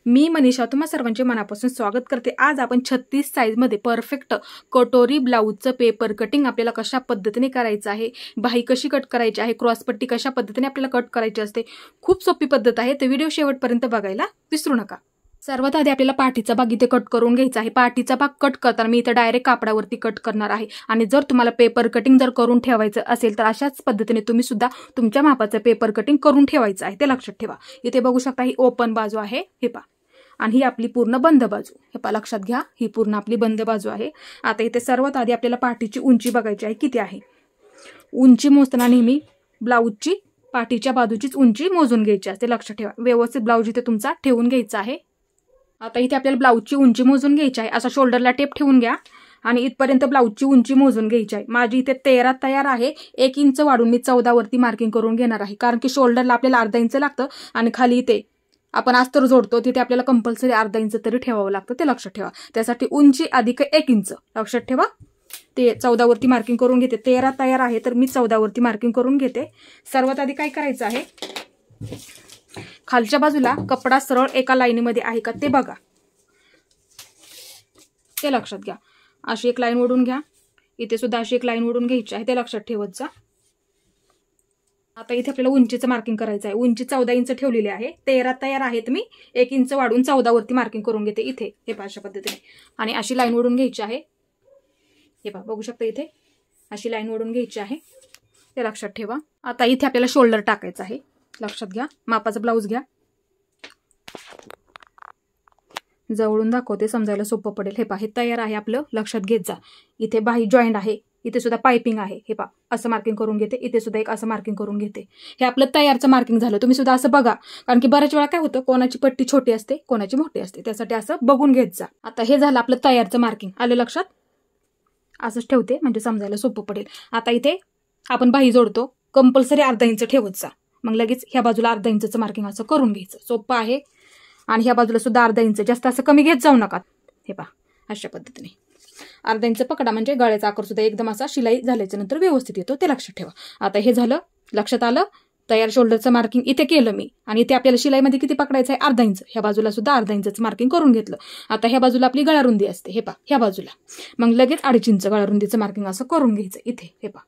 मी मनीषा तुम्हा सर्वांचे मनापासून स्वागत करते। आज आपण 36 साइज मध्ये परफेक्ट कटोरी ब्लाउजचं पेपर कटिंग आपल्याला कशा पद्धतीने करायचं आहे, बाही कशी कट करायची आहे, क्रॉस पट्टी कशा पद्धतीने आपल्याला कट करायची असते। खूप सोपी पद्धत आहे, तर व्हिडिओ शेवटपर्यंत बघायला विसरू नका। सर्वात आधी आपल्याला पाठीचा भाग इथे कट करून घ्यायचा आहे। पाठीचा भाग कट करताना मी इथे डायरेक्ट कापडावरती कट करणार आहे आणि जर तुम्हाला पेपर कटिंग जर करून ठेवायचं असेल तर अशाच पद्धतीने तुम्ही सुद्धा तुमच्या मापाचं पेपर कटिंग करून ठेवायचं आहे, ते लक्षात ठेवा। इथे बघू शकता ही ओपन बाजू आहे, हे पहा, आणि ही आपली पूर्ण बंद बाजू, हे पहा लक्षात घ्या, ही पूर्ण आपली बंद बाजू आहे। आता इथे सर्वात आधी आपल्याला पाठीची उंची बघायची आहे, किती आहे। उंची मोजताना नेहमी ब्लाऊजची पाठीच्या बाजूचीच उंची मोजून घ्यायची असते, लक्षात ठेवा। व्यवस्थित ब्लाऊज इथे तुमचा ठेवून घ्यायचा आहे। आता इथे आपल्याला ब्लाऊजची उंची मोजून घ्यायची आहे। असा शोल्डरला टेप ठेवून घ्या आणि इथपर्यंत ब्लाऊजची उंची मोजून घ्यायची आहे। माझी इथे 13 तयार आहे, 1 इंच वाढून मी 14 वरती मार्किंग करून घेणार आहे, कारण की शोल्डरला आपल्याला अर्धा इंच लागतं आणि खाली इथे आपण अस्तर जोडतो तिथे आपल्याला कंपल्सरी अर्धा इंच तरी ठेवावं लागतं, ते लक्षात ठेवा। त्यासाठी उंची अधिक 1 इंच लक्षात ठेवा। ते 14 वरती मार्किंग करून घेते। 13 तयार आहे तर मी 14 वरती मार्किंग करून घेते। सर्वात आधी काय करायचं आहे, खालच्या बाजूला कपडा सरळ एका लाईनीमध्ये आहे का ते बघा, ते लक्षात घ्या। अशी एक लाईन ओढून घ्या, इथे सुद्धा अशी एक लाईन ओढून घ्यायची आहे, ते लक्षात ठेवत जा। आता इथे आपल्याला उंचीचं मार्किंग करायचं आहे। उंची 14 इंच ठेवलेली आहे, 13 तयार आहेत, मी 1 इंच वाढून 14 वरती मार्किंग करून घेते इथे, हे पहा अशा पद्धतीने, आणि अशी लाईन ओढून घ्यायची आहे। हे पहा बघू शकता, इथे अशी लाईन ओढून घ्यायची आहे, ते लक्षात ठेवा। आता इथे आपल्याला शोल्डर टाकायचं आहे, लक्षात घ्या। मापाचा ब्लाऊज घ्या, जवळून दाखवते समजायला सोपं पडेल। हे पहा, हे तयार आहे आपलं, लक्षात घेत जा। इथे बाही जॉईंट आहे, इथे सुद्धा पाइपिंग आहे, हे पहा असं मार्किंग करून घेते, इथे सुद्धा एक असं मार्किंग करून घेते। हे आपलं तयारचं मार्किंग झालं। तुम्ही सुद्धा असं बघा, कारण की बऱ्याच वेळा काय होतं, कोणाची पट्टी छोटी असते कोणाची मोठी असते, त्यासाठी असं बघून घेत जा। आता हे झालं आपलं तयारचं मार्किंग, आलं लक्षात। असंच ठेवते म्हणजे समजायला सोपं पडेल। आता इथे आपण बाही जोडतो, कंपल्सरी अर्धा इंच ठेवत जा, मग लगेच ह्या बाजूला अर्धा इंचचं मार्किंग असं करून घ्यायचं, सोपं आहे। आणि ह्या बाजूला सुद्धा अर्धा इंच, जास्त असं कमी घेत जाऊ नका। हे पहा अशा पद्धतीने अर्धा इंच पकडा, म्हणजे गळ्याचा आकार सुद्धा एकदम असा शिलाई झाल्याच्या नंतर व्यवस्थित येतो, ते लक्षात ठेवा। आता हे झालं, लक्षात आलं। तयार शोल्डरचं मार्किंग इथे केलं मी, आणि इथे आपल्याला शिलाईमध्ये किती पकडायचं आहे, अर्धा इंच। ह्या बाजूला सुद्धा अर्धा इंचचं मार्किंग करून घेतलं। आता ह्या बाजूला आपली गळारुंदी असते, हे पहा ह्या बाजूला, मग लगेच 2.5 इंच गळारुंदीचं मार्किंग असं करून घ्यायचं इथे, हे पहा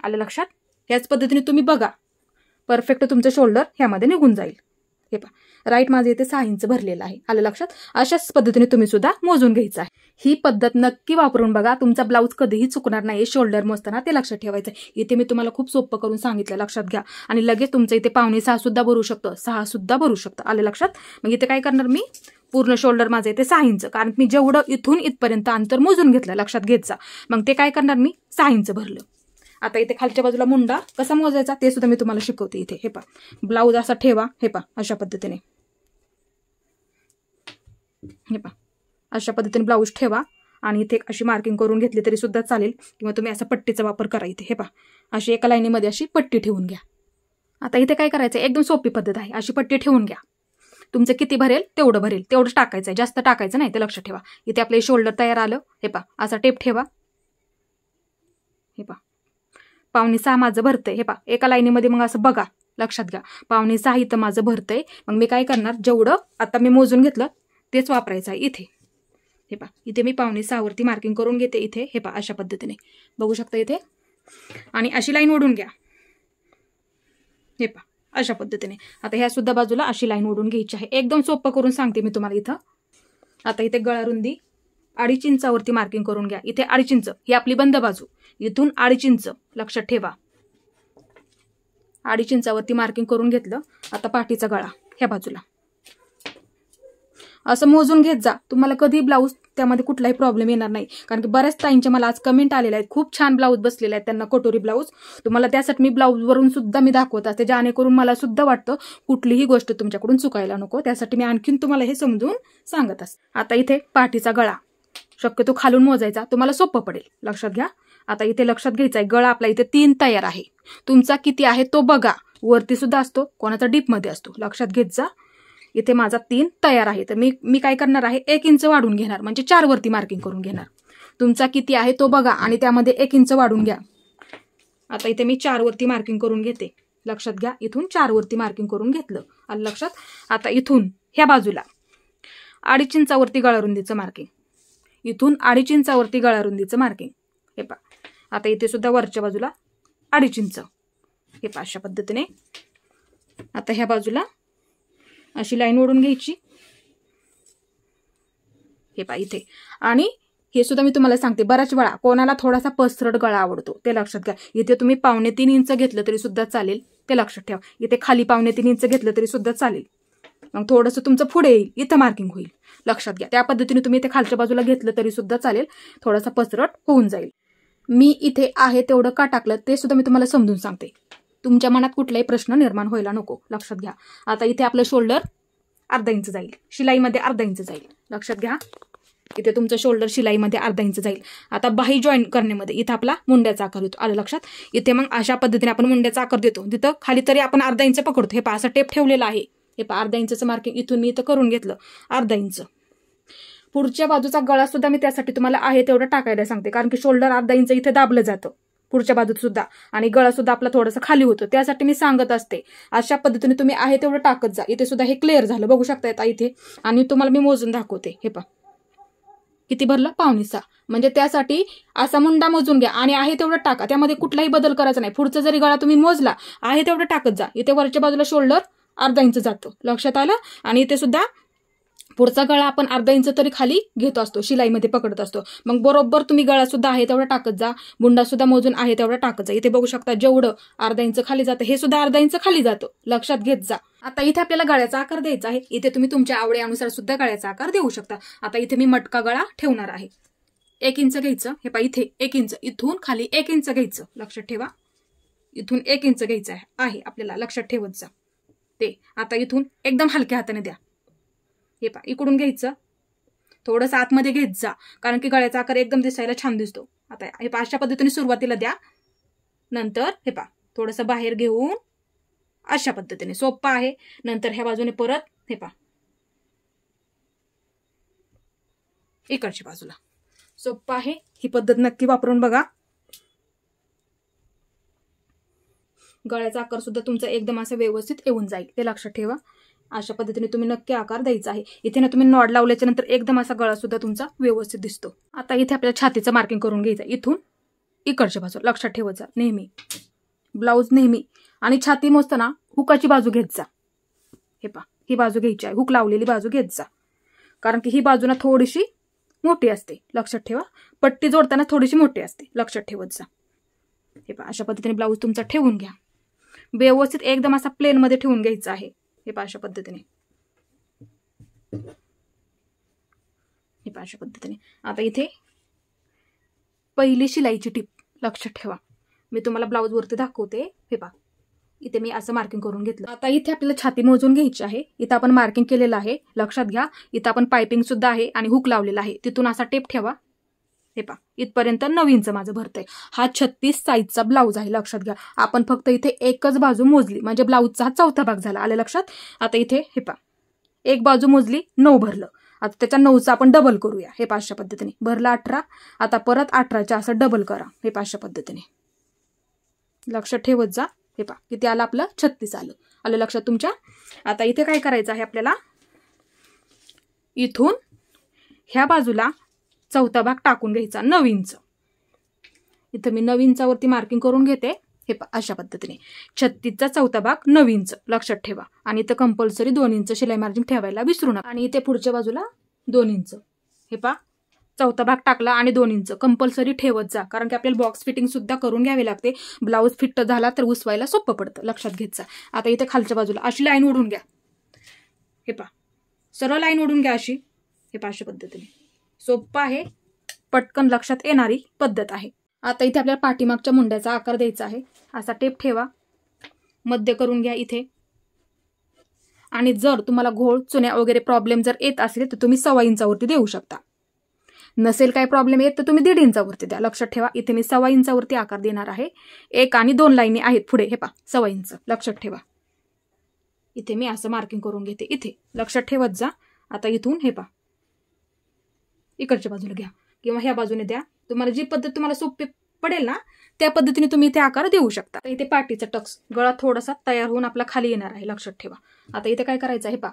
आलं लक्षात। ह्याच पद्धतीने तुम्ही बघा, परफेक्ट तुमचं शोल्डर ह्यामध्ये निघून जाईल। हे पहा राईट माझे इथे 6 इंच भरलेलं आहे, आलं लक्षात। अशाच पद्धतीने तुम्ही सुद्धा मोजून घ्यायचं आहे। ही पद्धत नक्की वापरून बघा, तुमचा ब्लाऊज कधीही चुकणार नाही शोल्डर मोजताना, ते लक्षात ठेवायचं। इथे मी तुम्हाला खूप सोपं करून सांगितलं, लक्षात घ्या। आणि लगेच तुमचं इथे 5.5 सुद्धा भरू शकतं, 6 सुद्धा भरू शकतं, आलं लक्षात। मग इथे काय करणार मी, पूर्ण शोल्डर माझं इथे 6 इंच, कारण मी जेवढं इथून इथपर्यंत अंतर मोजून घेतलं, लक्षात घेत जा। मग ते काय करणार मी 6 इंच भरलं। आता इथे खालच्या बाजूला मुंडा कसा मोजायचा ते सुद्धा मी तुम्हाला शिकवते इथे, हे पहा ब्लाऊज असा ठेवा, हे पहा अशा पद्धतीने, हे पहा अशा पद्धतीने ब्लाऊज ठेवा, आणि इथे अशी मार्किंग करून घेतली तरी सुद्धा चालेल, किंवा तुम्ही असा पट्टीचा वापर करा इथे, हे पहा अशी एका लाईनीमध्ये अशी पट्टी ठेवून घ्या। आता इथे काय करायचं, एकदम सोपी पद्धत आहे, अशी पट्टी ठेवून घ्या। तुमचं किती भरेल तेवढं भरेल, तेवढंच टाकायचं आहे, जास्त टाकायचं नाही, ते लक्षात ठेवा। इथे आपले शोल्डर तयार आलं, हे पहा असा टेप ठेवा, हे पहा 5.5 माझं भरतंय, हे पहा एका लाईनीमध्ये, मग असं बघा, लक्षात घ्या 5.5 इथं माझं भरतंय। मग मी काय करणार, जेवढं आता मी मोजून घेतलं तेच वापरायचं आहे इथे, हे पहा इथे मी 5.5 वरती मार्किंग करून घेते इथे, हे पहा अशा पद्धतीने बघू शकता इथे, आणि अशी लाईन ओढून घ्या, हे पहा अशा पद्धतीने। आता ह्या सुद्धा बाजूला अशी लाईन ओढून घ्यायची आहे, एकदम सोपं करून सांगते मी तुम्हाला इथं। आता इथे गळारुंदी 2.5 इंचावरती मार्किंग करून घ्या, इथे 2.5 इंच ही आपली बंद बाजू, इथून 2.5 इंच लक्षात ठेवा, 2.5 इंचावरती मार्किंग करून घेतलं। आता पाठीचा गळा ह्या बाजूला असं मोजून घेत जा, तुम्हाला कधी ब्लाऊज त्यामध्ये कुठलाही प्रॉब्लेम येणार नाही, कारण की बऱ्याच ताईंच्या मला आज कमेंट आलेले आहेत, खूप छान ब्लाऊज बसलेले आहेत त्यांना कटोरी ब्लाऊज। तुम्हाला त्यासाठी मी ब्लाऊजवरून सुद्धा मी दाखवत असते, जेणेकरून मला सुद्धा वाटतं कुठलीही गोष्ट तुमच्याकडून चुकायला नको, त्यासाठी मी आणखीन तुम्हाला हे समजून सांगत असते। आता इथे पाठीचा गळा शक्यतो खालून मोजायचा, तुम्हाला सोपं पडेल, लक्षात घ्या। आता इथे लक्षात घ्यायचं आहे, गळा आपला इथे 3 तयार आहे, तुमचा किती आहे तो बघा, वरती सुद्धा असतो, कोणाचा डीपमध्ये असतो, लक्षात घेत जा। इथे माझा 3 तयार आहे, तर मी काय करणार आहे, 1 इंच वाढून घेणार, म्हणजे 4 वरती मार्किंग करून घेणार। तुमचा किती आहे तो बघा, आणि त्यामध्ये 1 इंच वाढून घ्या। आता इथे मी 4 वरती मार्किंग करून घेते, लक्षात घ्या, इथून 4 वरती मार्किंग करून घेतलं, आलं लक्षात। आता इथून ह्या बाजूला 2.5 इंचावरती गळा रुंदीचं मार्किंग, इथून 2.5 इंचावरती गळा रुंदीचं मार्किंग. हे पहा आता इथे सुद्धा वरच्या बाजूला 2.5 इंच. हे पहा अशा पद्धतीने. आता ह्या बाजूला अशी लाईन ओढून घ्यायची. हे पहा इथे. आणि हे सुद्धा मी तुम्हाला सांगते, बऱ्याच वेळा कोणाला थोडासा पसरट गळा आवडतो ते लक्षात घ्या. इथे तुम्ही 2.25 इंच घेतलं तरी सुद्धा चालेल, ते लक्षात ठेवा. इथे खाली 2.25 इंच घेतलं तरी सुद्धा चालेल. मग थोडंसं तुमचं पुढे येईल, इथं मार्किंग होईल, लक्षात घ्या. त्या पद्धतीने तुम्ही इथे खालच्या बाजूला घेतलं तरी सुद्धा चालेल, थोडासा पसरट होऊन जाईल. मी इथे आहे तेवढं का टाकलं ते सुद्धा मी तुम्हाला समजून सांगते, तुमच्या मनात कुठलाही प्रश्न निर्माण व्हायला नको, लक्षात घ्या. आता इथे आपलं शोल्डर 1/2 इंच जाईल, शिलाईमध्ये 1/2 इंच जाईल, लक्षात घ्या. इथे तुमचं शोल्डर शिलाईमध्ये 1/2 इंच जाईल. आता बाही जॉईन करण्यामध्ये इथं आपला मुंड्याचा आकार येतो, आलं लक्षात. इथे मग अशा पद्धतीने आपण मुंड्याचा आकार देतो, तिथं खाली तरी आपण 1/2 इंच पकडतो. हे पहा असं टेप ठेवलेला आहे. हे पहा 1/2 इंचचं मार्किंग इथून मी इथं करून घेतलं 1/2 इंच. पुढच्या बाजूचा गळा सुद्धा मी त्यासाठी तुम्हाला आहे तेवढं टाकायला सांगते, कारण की शोल्डर 1/2 इंच इथे दाबलं जातं पुढच्या बाजूत सुद्धा, आणि गळा सुद्धा आपला थोडंसं खाली होतं, त्यासाठी मी सांगत असते. अशा पद्धतीने तुम्ही आहे तेवढं टाकत जा. इथे सुद्धा हे क्लिअर झालं, बघू शकता आता इथे. आणि तुम्हाला मी मोजून दाखवते. हे पहा किती भरलं, 5.25. म्हणजे त्यासाठी असा मुंडा मोजून घ्या आणि आहे तेवढं टाका, त्यामध्ये कुठलाही बदल करायचा नाही. पुढचा जरी गळा तुम्ही मोजला आहे तेवढं टाकत जा. इथे वरच्या बाजूला शोल्डर 1/2 इंच जातो, लक्षात आलं. आणि इथे सुद्धा पुढचा गळा आपण 1/2 इंच तरी खाली घेतो असतो, शिलाईमध्ये पकडत असतो. मग बरोबर तुम्ही गळा सुद्धा आहे तेवढा टाकत जा, बुंडा सुद्धा मोजून आहे तेवढा टाकत जा. इथे बघू शकता जेवढं 1/2 इंच खाली जातं हे सुद्धा 1/2 इंच खाली जातं, लक्षात घेत जा. आता इथे आपल्याला गळ्याचा आकार द्यायचा आहे. इथे तुम्ही तुमच्या आवडीनुसार सुद्धा गळ्याचा आकार देऊ शकता. आता इथे मी मटका गळा ठेवणार आहे. 1 इंच घ्यायचं. हे पहा इथे 1 इंच, इथून खाली 1 इंच घ्यायचं, लक्षात ठेवा. इथून 1 इंच घ्यायचं आहे आपल्याला, लक्षात ठेवत जा ते. आता इथून एकदम हलक्या हाताने द्या. हे पहा इकडून घ्यायचं, थोडंसं आतमध्ये घेत जा, कारण की गळ्याचा आकार एकदम दिसायला छान दिसतो. आता हे पहा अशा पद्धतीने सुरुवातीला द्या. नंतर हे पहा थोडंसं बाहेर घेऊन अशा पद्धतीने, सोपं आहे. नंतर ह्या बाजूने परत हे पहा इकडच्या बाजूला, सोपं आहे. ही पद्धत नक्की वापरून बघा. गळ्याचा आकार सुद्धा तुमचा एकदम असं व्यवस्थित येऊन जाईल, ते लक्षात ठेवा. अशा पद्धतीने तुम्ही नक्की आकार द्यायचा आहे. इथे ना तुम्ही नॉड लावल्याच्या नंतर एकदम असा गळा सुद्धा तुमचा व्यवस्थित दिसतो. आता इथे आपल्याला छातीचं मार्किंग करून घ्यायचं, इथून इकडच्या बाजू, लक्षात ठेवत जा. नेहमी ब्लाऊज नेहमी आणि छाती मोजताना हुकाची बाजू घेत जा. हे पहा ही बाजू घ्यायची आहे, हुक लावलेली बाजू घेत जा, कारण की ही बाजू ना थोडीशी मोठी असते, लक्षात ठेवा. पट्टी जोडताना थोडीशी मोठी असते, लक्षात ठेवत जा. हे पहा अशा पद्धतीने ब्लाऊज तुमचा ठेवून घ्या. व्यवस्थित एकदम असा प्लेन मध्ये ठेवून घ्यायचा आहे. हे पहा अशा पद्धतीने, हे पहा अशा पद्धतीने. आता इथे पहिली शिलाईची टीप लक्षात ठेवा, मी तुम्हाला ब्लाऊज वरती दाखवते. हे पहा इथे मी असं मार्किंग करून घेतलं. आता इथे आपल्याला छाती मोजून घ्यायची आहे. इथं आपण मार्किंग केलेलं आहे, लक्षात घ्या. इथं आपण पायपिंग सुद्धा आहे आणि हुक लावलेला आहे, तिथून असा टेप ठेवा. हे पहा इथपर्यंत 9 इंच माझं भरतंय. हा 36 साईजचा ब्लाऊज आहे, लक्षात घ्या. आपण फक्त इथे एकच बाजू मोजली म्हणजे ब्लाऊजचा हा 4था भाग झाला, आलं लक्षात. आता इथे हे पहा एक बाजू मोजली, 9 भरलं. आता त्याच्या 9चा आपण डबल करूया. हे पहा अशा पद्धतीने भरला 18. आता परत 18च्या असं डबल करा. हे पहा अशा पद्धतीने, लक्षात ठेवत जा. हे पहा किती आलं आपलं, 36 आलं लक्षात तुमच्या. आता इथे काय करायचं आहे आपल्याला, इथून ह्या बाजूला 4था भाग टाकून घ्यायचा 9 इंच. इथं मी 9 इंचावरती मार्किंग करून घेते. हे अशा पद्धतीने 36चा 4था भाग 9 इंच, लक्षात ठेवा. आणि इथं कंपल्सरी 2 इंच शिलाई मार्जिन ठेवायला विसरू नका. आणि इथे पुढच्या बाजूला 2 इंच. हे पहा 4था भाग टाकला आणि 2 इंच कंपल्सरी ठेवत जा, कारण की आपल्याला बॉक्स फिटिंग सुद्धा करून घ्यावी लागते. ब्लाऊज फिट झाला तर उसवायला सोपं पडतं, लक्षात घेत जा. आता इथे खालच्या बाजूला अशी लाईन ओढून घ्या. हे पहा सरळ लाईन ओढून घ्या अशी. हे पहा अशा पद्धतीने, सोपं आहे, पटकन लक्षात येणारी पद्धत आहे. आता इथे आपल्याला पाठीमागच्या मुंड्याचा आकार द्यायचा आहे. असा टेप ठेवा, मध्य करून घ्या इथे. आणि जर तुम्हाला घोळ चुन्या वगैरे प्रॉब्लेम जर येत असेल तर तुम्ही 1.25 इंचावरती देऊ शकता. नसेल काय प्रॉब्लेम येत तर तुम्ही 1.5 इंचावरती द्या, लक्षात ठेवा. इथे मी 1.25 इंचावरती आकार देणार आहे. 1 आणि 2 लाईनी आहेत पुढे. हे पहा 1.25 इंच, लक्षात ठेवा. इथे मी असं मार्किंग करून घेते, इथे लक्षात ठेवत जा. आता इथून हे पहा इकडच्या बाजूला घ्या किंवा ह्या बाजूने द्या, तुम्हाला जी पद्धत तुम्हाला सोपी पडेल ना त्या पद्धतीने तुम्ही इथे आकार देऊ शकता. इथे पाठीचा टक्स गळा थोडासा तयार होऊन आपला खाली येणार आहे, लक्षात ठेवा. आता इथे काय करायचं आहे पहा,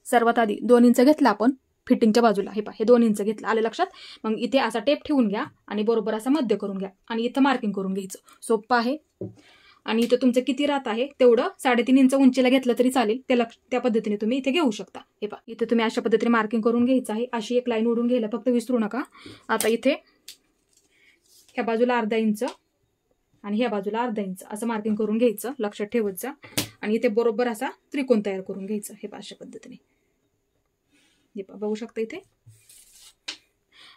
सर्वात आधी 2 इंच घेतला आपण, फिटिंगच्या बाजूला हे पहा हे 2 इंच घेतलं, आलं लक्षात. मग इथे असा टेप ठेवून घ्या आणि बरोबर असा मध्य करून घ्या आणि इथं मार्किंग करून घ्यायचं. सोपं आहे. आणि इथं तुमचं किती राहत आहे तेवढं 3.5 इंच उंचीला घेतलं तरी चालेल, त्या पद्धतीने तुम्ही इथे घेऊ शकता. हे पहा इथे तुम्ही अशा पद्धतीने मार्किंग करून घ्यायचं आहे. अशी एक लाईन ओढून घ्यायला फक्त विसरू नका. आता इथे ह्या बाजूला अर्धा इंच आणि ह्या बाजूला अर्धा इंच असं मार्किंग करून घ्यायचं, लक्षात ठेवायचं. आणि इथे बरोबर असा त्रिकोण तयार करून घ्यायचं. हे पहा अशा पद्धतीने, हे पहा बघू शकता इथे.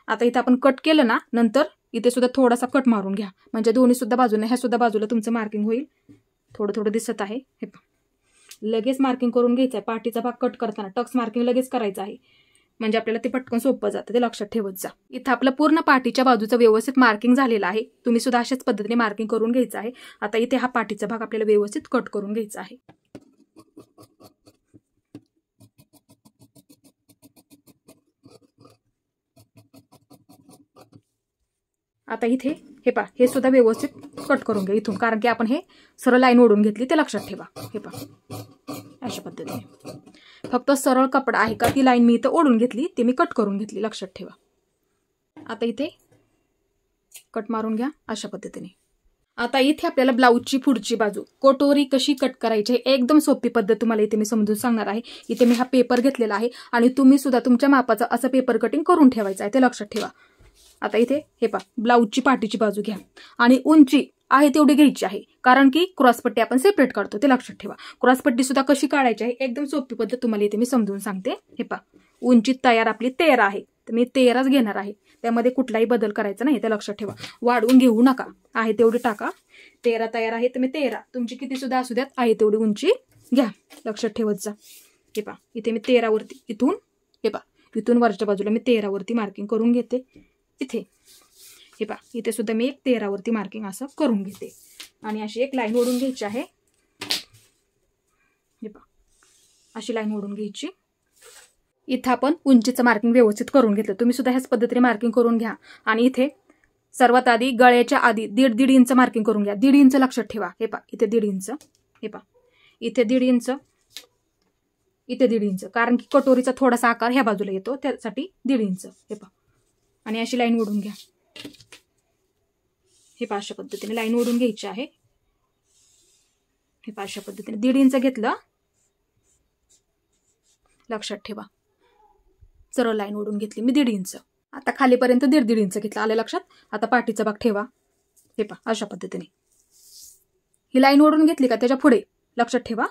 आता इथे आपण कट केलं ना, नंतर इथे सुद्धा थोडासा कट मारून घ्या, म्हणजे दोन्ही सुद्धा बाजूने ह्या सुद्धा बाजूला तुमचं मार्किंग होईल. थोडं थोडं दिसत आहे. हे पहा लगेच मार्किंग करून घ्यायचं आहे. पाठीचा भाग कट करताना टक्स मार्किंग लगेच करायचं आहे, म्हणजे आपल्याला ते पटकन सोपं जातं, ते लक्षात ठेवत जा. इथं आपलं पूर्ण पाठीच्या बाजूचं व्यवस्थित मार्किंग झालेलं आहे. तुम्ही सुद्धा अशाच पद्धतीने मार्किंग करून घ्यायचं आहे. आता इथे हा पाठीचा भाग आपल्याला व्यवस्थित कट करून घ्यायचा आहे. आता इथे हे पहा हे सुद्धा व्यवस्थित कट करून घ्या इथून, कारण की आपण हे सरळ लाईन ओढून घेतली, ते लक्षात ठेवा. हे पहा अशा पद्धतीने, फक्त सरळ कपडा आहे का ती लाईन मी इथं ओढून घेतली, ते मी कट करून घेतली, लक्षात ठेवा. आता इथे कट मारून घ्या अशा पद्धतीने. आता इथे आपल्याला ब्लाऊजची पुढची बाजू कटोरी कशी कट करायची एकदम सोपी पद्धत तुम्हाला इथे मी समजून सांगणार आहे. इथे मी हा पेपर घेतलेला आहे आणि तुम्ही सुद्धा तुमच्या मापाचं असं पेपर कटिंग करून ठेवायचं आहे, ते लक्षात ठेवा. आता इथे हे पहा ब्लाऊजची पाठीची बाजू घ्या आणि उंची आहे तेवढी घ्यायची आहे, कारण की क्रॉसपट्टी आपण सेपरेट काढतो, ते लक्षात ठेवा. क्रॉसपट्टी सुद्धा कशी काढायची आहे एकदम सोपी पद्धत तुम्हाला इथे मी समजून सांगते. हे पहा उंची तयार आपली 13 आहे, तर मी 13च घेणार आहे, त्यामध्ये कुठलाही बदल करायचा नाही, ते लक्षात ठेवा. वाढवून घेऊ नका, आहे तेवढी टाका. 13 तयार आहे तर मी 13, तुमची किती सुद्धा असू द्यात, आहे तेवढी उंची घ्या, लक्षात ठेवत जा. हे पहा इथे मी 13 वरती इथून हे पहा इथून वरच्या बाजूला मी 13 वरती मार्किंग करून घेते. इथे हे पहा इथे सुद्धा मी 13 वरती मार्किंग असं करून घेते आणि अशी एक लाईन ओढून घ्यायची आहे. हे पहा अशी लाईन ओढून घ्यायची. इथं आपण उंचीचं मार्किंग व्यवस्थित करून घेतलं, तुम्ही सुद्धा ह्याच पद्धतीने मार्किंग करून घ्या. आणि इथे सर्वात आधी गळ्याच्या आधी 1.5 इंच मार्किंग करून घ्या. 1.5 इंच लक्षात ठेवा. हे पहा इथे 1.5 इंच, हे पहा इथे 1.5 इंच, इथे 1.5 इंच, कारण की कटोरीचा थोडासा आकार ह्या बाजूला येतो, त्यासाठी 1.5 इंच. हे पहा आणि अशी लाईन ओढून घ्या. हे पहा अशा पद्धतीने लाईन ओढून घ्यायची आहे. हे पहा अशा पद्धतीने 1.5 इंच घेतलं, लक्षात ठेवा. सरळ लाईन ओढून घेतली मी 1.5 इंच. आता खालीपर्यंत 1.5 इंच घेतलं, आलं लक्षात. आता पाठीचा भाग ठेवा. हे पहा अशा पद्धतीने ही लाईन ओढून घेतली का त्याच्या पुढे लक्षात ठेवा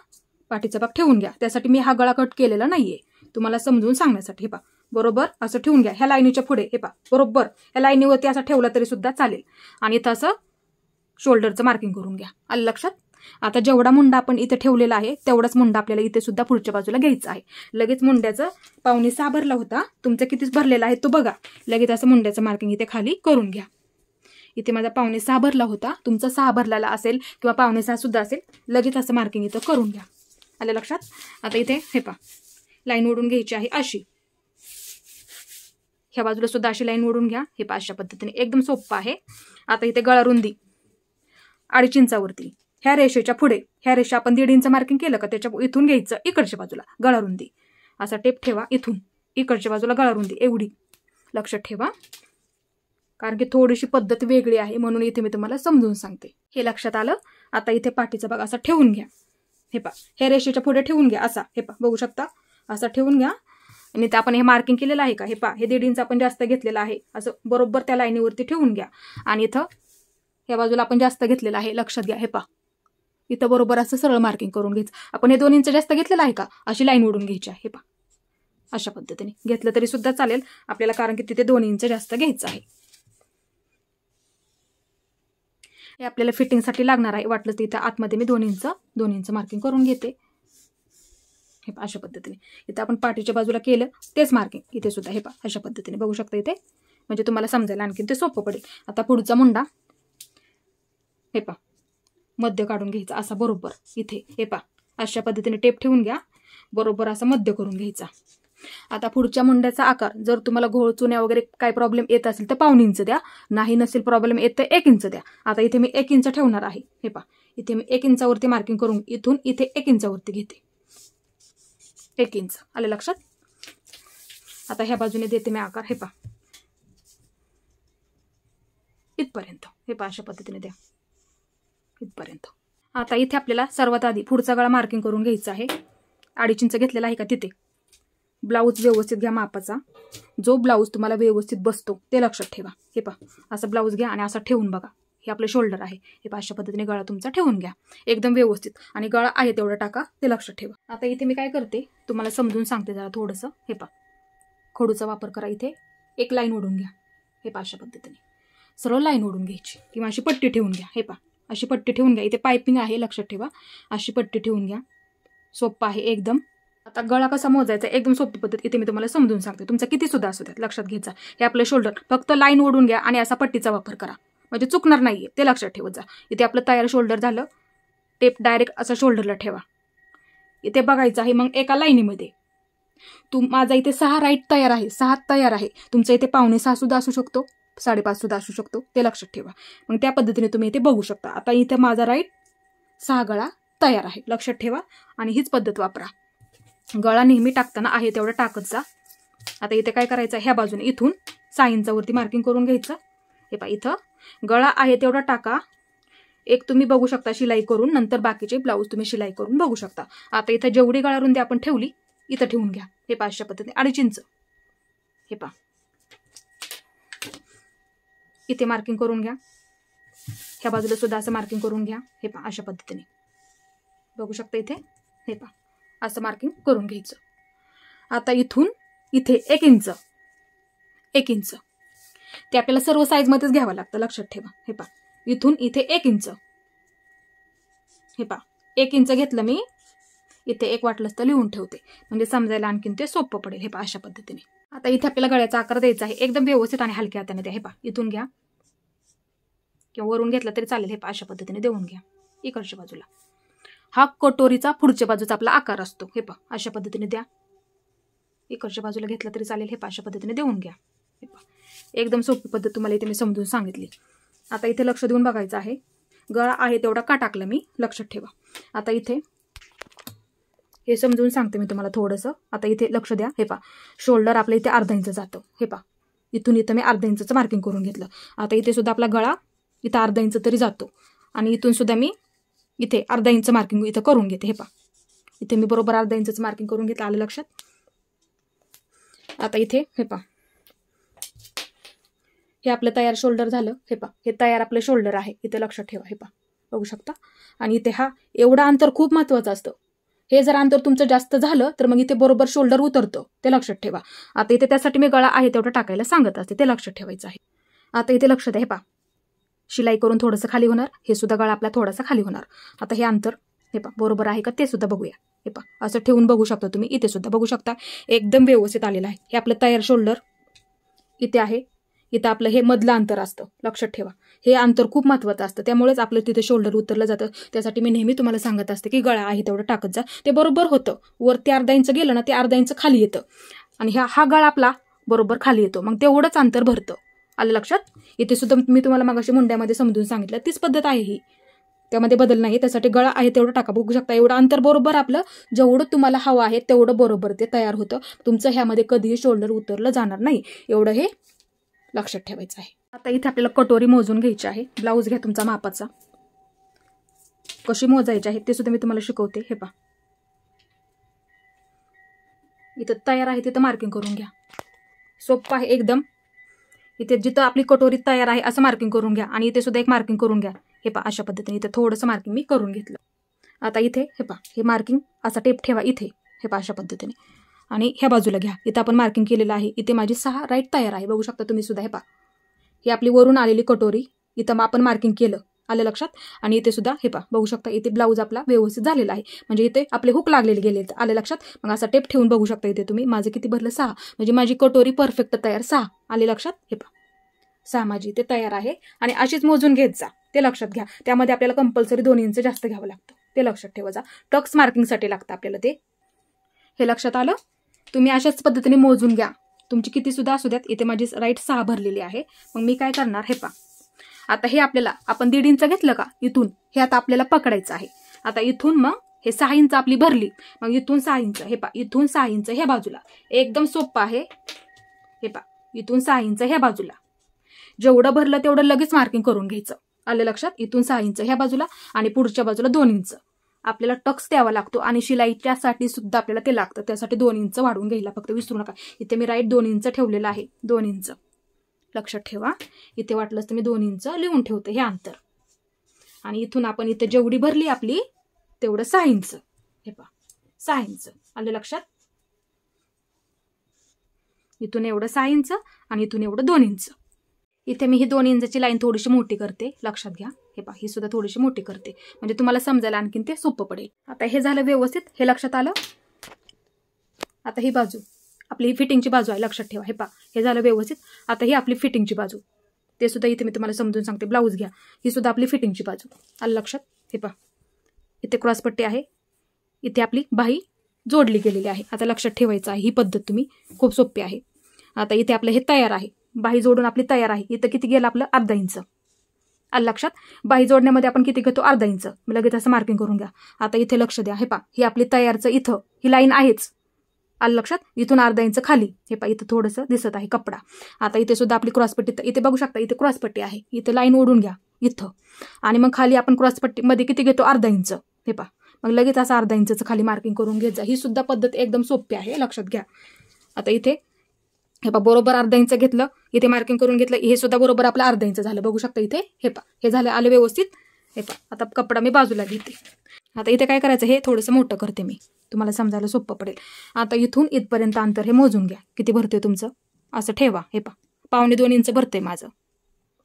पाठीचा भाग ठेवून घ्या. त्यासाठी मी हा गळा कट केलेला नाहीये, तुम्हाला समजून सांगण्यासाठी. हे पहा बरोबर असं ठेवून घ्या ह्या लाईनीच्या पुढे. हे पहा बरोबर ह्या लाईनीवरती असं ठेवला तरी सुद्धा चालेल. आणि इथं असं शोल्डरचं मार्किंग करून घ्या, आलं लक्षात. आता जेवढा मुंडा आपण इथे ठेवलेला आहे तेवढाच मुंडा आपल्याला इथे सुद्धा पुढच्या बाजूला घ्यायचा आहे. लगेच मुंड्याचं 5.6 भरला होता, तुमचा कितीच भरलेला आहे तो बघा. लगेच असं मुंड्याचं मार्किंग इथे खाली करून घ्या. इथे माझा 5.6 भरला होता, तुमचा 6 भरलेला असेल किंवा 5.6 सुद्धा असेल, लगेच असं मार्किंग इथं करून घ्या, आलं लक्षात. आता इथे हे पहा लाईन ओढून घ्यायची आहे अशी. ह्या बाजूला सुद्धा अशी लाईन ओढून घ्या. हे पहा अशा पद्धतीने एकदम सोपं आहे. आता इथे गळा रुंदी 2.5 इंचावरती ह्या रेषेच्या पुढे, ह्या रेषा आपण 1.5 इंच मार्किंग केलं का त्याच्या इथून घ्यायचं इकडच्या बाजूला गळा रुंदी, असा टेप ठेवा. इथून इकडच्या बाजूला गळा रुंदी एवढी, लक्षात ठेवा. कारण की थोडीशी पद्धत वेगळी आहे म्हणून इथे मी तुम्हाला समजून सांगते, हे लक्षात आलं. आता इथे पाठीचा भाग असा ठेवून घ्या. हे पहा ह्या रेषेच्या पुढे ठेवून घ्या असा. हे पहा बघू शकता असा ठेवून घ्या. आणि इथे आपण हे मार्किंग केलेलं आहे का, हे पहा हे 1.5 इंच आपण जास्त घेतलेलं आहे, असं बरोबर त्या लाईनीवरती ठेवून घ्या. आणि इथं या बाजूला आपण जास्त घेतलेलं आहे, लक्षात घ्या. हे पहा इथं बरोबर असं सरळ मार्किंग करून घ्यायचं. आपण हे 2 इंच जास्त घेतलेलं आहे का, अशी लाईन ओढून घ्यायची आहे. हे पहा अशा पद्धतीने घेतलं तरी सुद्धा चालेल आपल्याला, कारण की तिथे 2 इंच जास्त घ्यायचं आहे. हे आपल्याला फिटिंगसाठी लागणार आहे. वाटलं तर इथं आतमध्ये मी 2 इंच मार्किंग करून घेते. हे पहा अशा पद्धतीने इथं आपण पाठीच्या बाजूला केलं तेच मार्किंग इथे सुद्धा. हे पहा अशा पद्धतीने बघू शकता इथे, म्हणजे तुम्हाला समजायला आणखीन ते सोपं पडेल. आता पुढचा मुंडा हे पहा मध्य काढून घ्यायचा असा बरोबर इथे. हे पहा अशा पद्धतीने टेप ठेवून घ्या, बरोबर असा मध्य करून घ्यायचा. आता पुढच्या मुंड्याचा आकार जर तुम्हाला घोळ चुन्या वगैरे काय प्रॉब्लेम येत असेल तर 1.5 इंच द्या, नाही नसेल प्रॉब्लेम येत तर 1 इंच द्या. आता इथे मी 1 इंच ठेवणार आहे. हे पहा इथे मी 1 इंचावरती मार्किंग करून इथून इथे 1 इंचावरती घेते. 1 इंच, आलं लक्षात. आता ह्या बाजूने देते मी आकार, हे पहा इथपर्यंत, हे पहा अशा पद्धतीने द्या इथपर्यंत. आता इथे आपल्याला सर्वात आधी पुढचा गळा मार्किंग करून घ्यायचा आहे. 2.5 इंच घेतलेला आहे का तिथे. ब्लाऊज व्यवस्थित घ्या मापाचा, जो ब्लाऊज तुम्हाला व्यवस्थित बसतो ते लक्षात ठेवा. हे पहा असं ब्लाऊज घ्या आणि असं ठेवून बघा. हे आपलं शोल्डर आहे, हे पहा अशा पद्धतीने गळा तुमचा ठेवून घ्या एकदम व्यवस्थित, आणि गळा आहे तेवढं टाका ते लक्षात ठेवा. आता इथे मी काय करते तुम्हाला समजून सांगते जरा थोडंसं. हे पहा खडूचा वापर करा. इथे एक लाईन ओढून घ्या, हे पहा अशा पद्धतीने सरळ लाईन ओढून घ्यायची, किंवा अशी पट्टी ठेवून घ्या. हे पहा अशी पट्टी ठेवून घ्या. इथे पायपिंग आहे लक्षात ठेवा, अशी पट्टी ठेवून घ्या. सोपं आहे एकदम. आता गळा कसा मोजायचा एकदम सोपी पद्धत इथे मी तुम्हाला समजून सांगते. तुमचा किती सुद्धा असू द्यात लक्षात घ्यायचा. हे आपलं शोल्डर, फक्त लाईन ओढून घ्या आणि असा पट्टीचा वापर करा, म्हणजे चुकणार नाहीये ते लक्षात ठेवत जा. इथे आपलं तयार शोल्डर झालं. टेप डायरेक्ट असं शोल्डरला ठेवा. इथे बघायचं आहे मग एका लाईनीमध्ये माझा इथे 6 राईट तयार आहे, 6 तयार आहे. तुमचं इथे 5.25 सुद्धा असू शकतो, 5.5 सुद्धा असू शकतो, ते लक्षात ठेवा. मग त्या पद्धतीने तुम्ही इथे बघू शकता. आता इथे माझा राईट 6 गळा तयार आहे लक्षात ठेवा, आणि हीच पद्धत वापरा. गळा नेहमी टाकताना आहे तेवढं टाकत जा. आता इथे काय करायचं, ह्या बाजूने इथून 6 इंचावरती मार्किंग करून घ्यायचं. हे पहा इथं गळा आहे तेवढा टाका. एक तुम्ही बघू शकता शिलाई करून, नंतर बाकीचे ब्लाऊज तुम्ही शिलाई करून बघू शकता. आता इथं जेवढी गळा रुंदी आपण ठेवली इथं ठेवून घ्या. हे पहा अशा पद्धतीने 2.5 इंच. हे पहा इथे मार्किंग करून घ्या. ह्या बाजूला सुद्धा असं मार्किंग करून घ्या. हे पहा अशा पद्धतीने बघू शकता इथे. हे पहा असं मार्किंग करून घ्यायचं. आता इथून इथे 1 इंच, 1 इंच ते आपल्याला सर्व साईजमध्येच घ्यावं लागतं लक्षात ठेवा. हे पहा इथून इथे 1 इंच. हे पहा 1 इंच घेतलं मी. इथे एक वाटलंच तर लिहून ठेवते, म्हणजे समजायला आणखीन ते सोपं पडेल. हे पहा अशा पद्धतीने. आता इथे आपल्याला गळ्याचा आकार द्यायचा आहे एकदम व्यवस्थित आणि हलक्या हाताने द्या. हे पहा इथून घ्या किंवा वरून घेतला तरी चालेल. हे पहा अशा पद्धतीने देऊन घ्या इकडच्या बाजूला. हा कटोरीचा पुढच्या बाजूचा आपला आकार असतो. हे पहा अशा पद्धतीने द्या. इकडच्या बाजूला घेतला तरी चालेल. हे पहा अशा पद्धतीने देऊन घ्या. हे पहा एकदम सोपी पद्धत तुम्हाला इथे मी समजून सांगितली. आता इथे लक्ष देऊन बघायचं आहे. गळा आहे तेवढा का टाकला मी लक्षात ठेवा. आता इथे हे समजून सांगते मी तुम्हाला थोडंसं. आता इथे लक्ष द्या. हे पहा शोल्डर आपल्या इथे 1/2 इंच जातं. हे पहा इथून इथं मी 1/2 इंचचं मार्किंग करून घेतलं. आता इथे सुद्धा आपला गळा इथं 1/2 इंच तरी जातो, आणि इथून सुद्धा मी इथे 1/2 इंच मार्किंग इथं करून घेते. हे पहा इथे मी बरोबर 1/2 इंचचं मार्किंग करून घेतलं. आलं लक्षात. आता इथे हे पहा हे आपलं तयार शोल्डर झालं. हे पहा हे तयार आपलं शोल्डर आहे इथे लक्षात ठेवा. हे पहा बघू शकता. आणि इथे हा एवढा अंतर खूप महत्वाचं असतं. हे जर अंतर तुमचं जास्त झालं तर मग इथे बरोबर शोल्डर उतरतं, ते लक्षात ठेवा. आता इथे त्यासाठी मी गळा आहे तेवढं टाकायला सांगत असते, ते लक्षात ठेवायचं आहे. आता इथे लक्ष द्या. हे पहा शिलाई करून थोडंसं खाली होणार. हे सुद्धा गळा आपला थोडासा खाली होणार. आता हे अंतर हे पहा बरोबर आहे का ते सुद्धा बघूया. हे पहा असं ठेवून बघू शकता तुम्ही. इथे सुद्धा बघू शकता एकदम व्यवस्थित आलेलं आहे. हे आपलं तयार शोल्डर इथे आहे. इथं आपलं हे मधलं अंतर असतं लक्षात ठेवा. हे अंतर खूप महत्त्वाचं असतं, त्यामुळेच आपलं तिथे शोल्डर उतरलं जातं. त्यासाठी मी नेहमी तुम्हाला सांगत असते की गळा आहे तेवढं टाकत जा. ते बरोबर होतं. वरती 1/2 इंच गेलं ना ते 1/2 इंच खाली येतं, आणि हा गळा आपला बरोबर खाली येतो. मग तेवढंच अंतर भरतं. आलं लक्षात. इथे सुद्धा मी तुम्हाला मगाशी मुंड्यामध्ये समजून सांगितलं, तीच पद्धत आहे ही, त्यामध्ये बदल नाही. त्यासाठी गळा आहे तेवढं टाका. बघू शकता एवढं अंतर बरोबर आपलं जेवढं तुम्हाला हवं आहे तेवढं बरोबर ते तयार होतं. तुमचं ह्यामध्ये कधीही शोल्डर उतरलं जाणार नाही, एवढं हे लक्षात ठेवायचं आहे. आता इथे आपल्याला कटोरी मोजून घ्यायची आहे. ब्लाऊज घ्या तुमचा मापाचा. कशी मोजायची आहे ते सुद्धा मी तुम्हाला शिकवते. हे पहा इथं तयार आहे तिथं मार्किंग करून घ्या. सोपं आहे एकदम. इथे जिथं आपली कटोरी तयार आहे असं मार्किंग करून घ्या, आणि इथे सुद्धा एक मार्किंग करून घ्या. हे पहा अशा पद्धतीने इथे थोडंसं मार्किंग मी करून घेतलं. आता इथे हे पहा हे मार्किंग असा टेप ठेवा इथे. हे पहा अशा पद्धतीने, आणि ह्या बाजूला घ्या. इथं आपण मार्किंग केलेलं आहे. इथे माझी 6 राईट तयार आहे. बघू शकता तुम्ही सुद्धा. हे पहा ही आपली वरून आलेली कटोरी इथं आपण मार्किंग केलं. आलं लक्षात. आणि इथे सुद्धा हे पहा बघू शकता इथे ब्लाऊज आपला व्यवस्थित झालेला आहे, म्हणजे इथे आपले हुक लागलेले गेले. आले लक्षात. मग असा टेप ठेवून बघू शकता इथे तुम्ही. माझं किती भरलं 6, म्हणजे माझी कटोरी परफेक्ट तयार 6. आले लक्षात. हे पहा 6 माझी इथे तयार आहे, आणि अशीच मोजून घेत जा, ते लक्षात घ्या. त्यामध्ये आपल्याला कंपल्सरी 2 इंच जास्त घ्यावं लागतं, ते लक्षात ठेवा जा. टक्स मार्किंगसाठी लागतं आपल्याला ते. हे लक्षात आलं. तुम्ही अशाच पद्धतीने मोजून घ्या. तुमची किती सुद्धा असू द्यात. इथे माझी राईट 6 भरलेली आहे. मग मी काय करणार. हे पहा आता हे आपल्याला आपण 1.5 इंच घेतलं का इथून, हे आता आपल्याला पकडायचं आहे. आता इथून मग हे 6 इंच आपली भरली, मग इथून 6 इंच. हे पहा इथून 6 इंच ह्या बाजूला. एकदम सोपं आहे. हे पहा इथून 6 इंच ह्या बाजूला, जेवढं भरलं तेवढं लगेच मार्किंग करून घ्यायचं. आलं लक्षात? इथून 6 इंच ह्या बाजूला आणि पुढच्या बाजूला 2 इंच आपल्याला टक्स द्यावा लागतो आणि शिलाईच्यासाठी सुद्धा आपल्याला ते लागतं. त्यासाठी 2 इंच वाढवून घ्यायला फक्त विसरू नका. इथे मी राईट 2 इंच ठेवलेलं आहे. 2 इंच लक्षात ठेवा. इथे वाटलंच तर मी 2 इंच लिहून ठेवते हे अंतर. आणि इथून आपण इथे जेवढी भरली आपली तेवढं 6 इंच, हे पहा 6 इंच. आलं लक्षात? इथून एवढं 6 इंच आणि इथून एवढं 2 इंच. इथे मी ही 2 इंचची लाईन थोडीशी मोठी करते, लक्षात घ्या. हे पहा ही सुद्धा थोडीशी मोठी करते म्हणजे तुम्हाला समजायला आणखीन ते सोपं पडेल. आता हे झालं व्यवस्थित, हे लक्षात आलं. आता ही बाजू आपली ही फिटिंगची बाजू आहे, लक्षात ठेवा. हे पहा हे झालं व्यवस्थित. आता ही आपली फिटिंगची बाजू, ते सुद्धा इथे मी तुम्हाला समजून सांगते. ब्लाऊज घ्या, ही सुद्धा आपली फिटिंगची बाजू. आलं लक्षात? हे पहा इथे क्रॉसपट्टी आहे, इथे आपली बाही जोडली गेलेली आहे. आता लक्षात ठेवायचं आहे, ही पद्धत तुम्ही खूप सोपी आहे. आता इथे आपलं हे तयार आहे, बाही जोडून आपली तयार आहे. इथं किती गेलं आपलं? अर्धा इंच. आलं लक्षात? बाही जोडण्यामध्ये आपण किती घेतो? अर्धा इंच. लगेच असं मार्किंग करून घ्या. आता इथे लक्ष द्या. हे पहा ही आपली तयारचं इथं ही लाईन आहेच. आलं लक्षात? इथून अर्धा इंच खाली, हे पहा इथं थोडंसं दिसत आहे कपडा. आता इथे सुद्धा आपली क्रॉसपट्टी, इथे बघू शकता इथे क्रॉसपट्टी आहे. इथे लाईन ओढून घ्या इथं आणि मग खाली आपण क्रॉसपट्टीमध्ये किती घेतो? अर्धा इंच. हे पहा मग लगेच असं अर्धा इंचचं खाली मार्किंग करून घेत जा. ही सुद्धा पद्धत एकदम सोपी आहे, लक्षात घ्या. आता इथे हे पहा बरोबर अर्धा इंच घेतलं, इथे मार्किंग करून घेतलं. हे सुद्धा बरोबर आपलं अर्धा इंच झालं, बघू शकता इथे. हे पहा हे झालं, आलं व्यवस्थित. हे पहा आता कपडा मी बाजूला घेते. आता इथे काय करायचं? हे थोडंसं मोठं करते मी, तुम्हाला समजायला सोपं पडेल. आता इथून इथपर्यंत अंतर हे मोजून घ्या, किती भरते तुमचं असं ठेवा. हे पहा 1.25 इंच भरते माझं.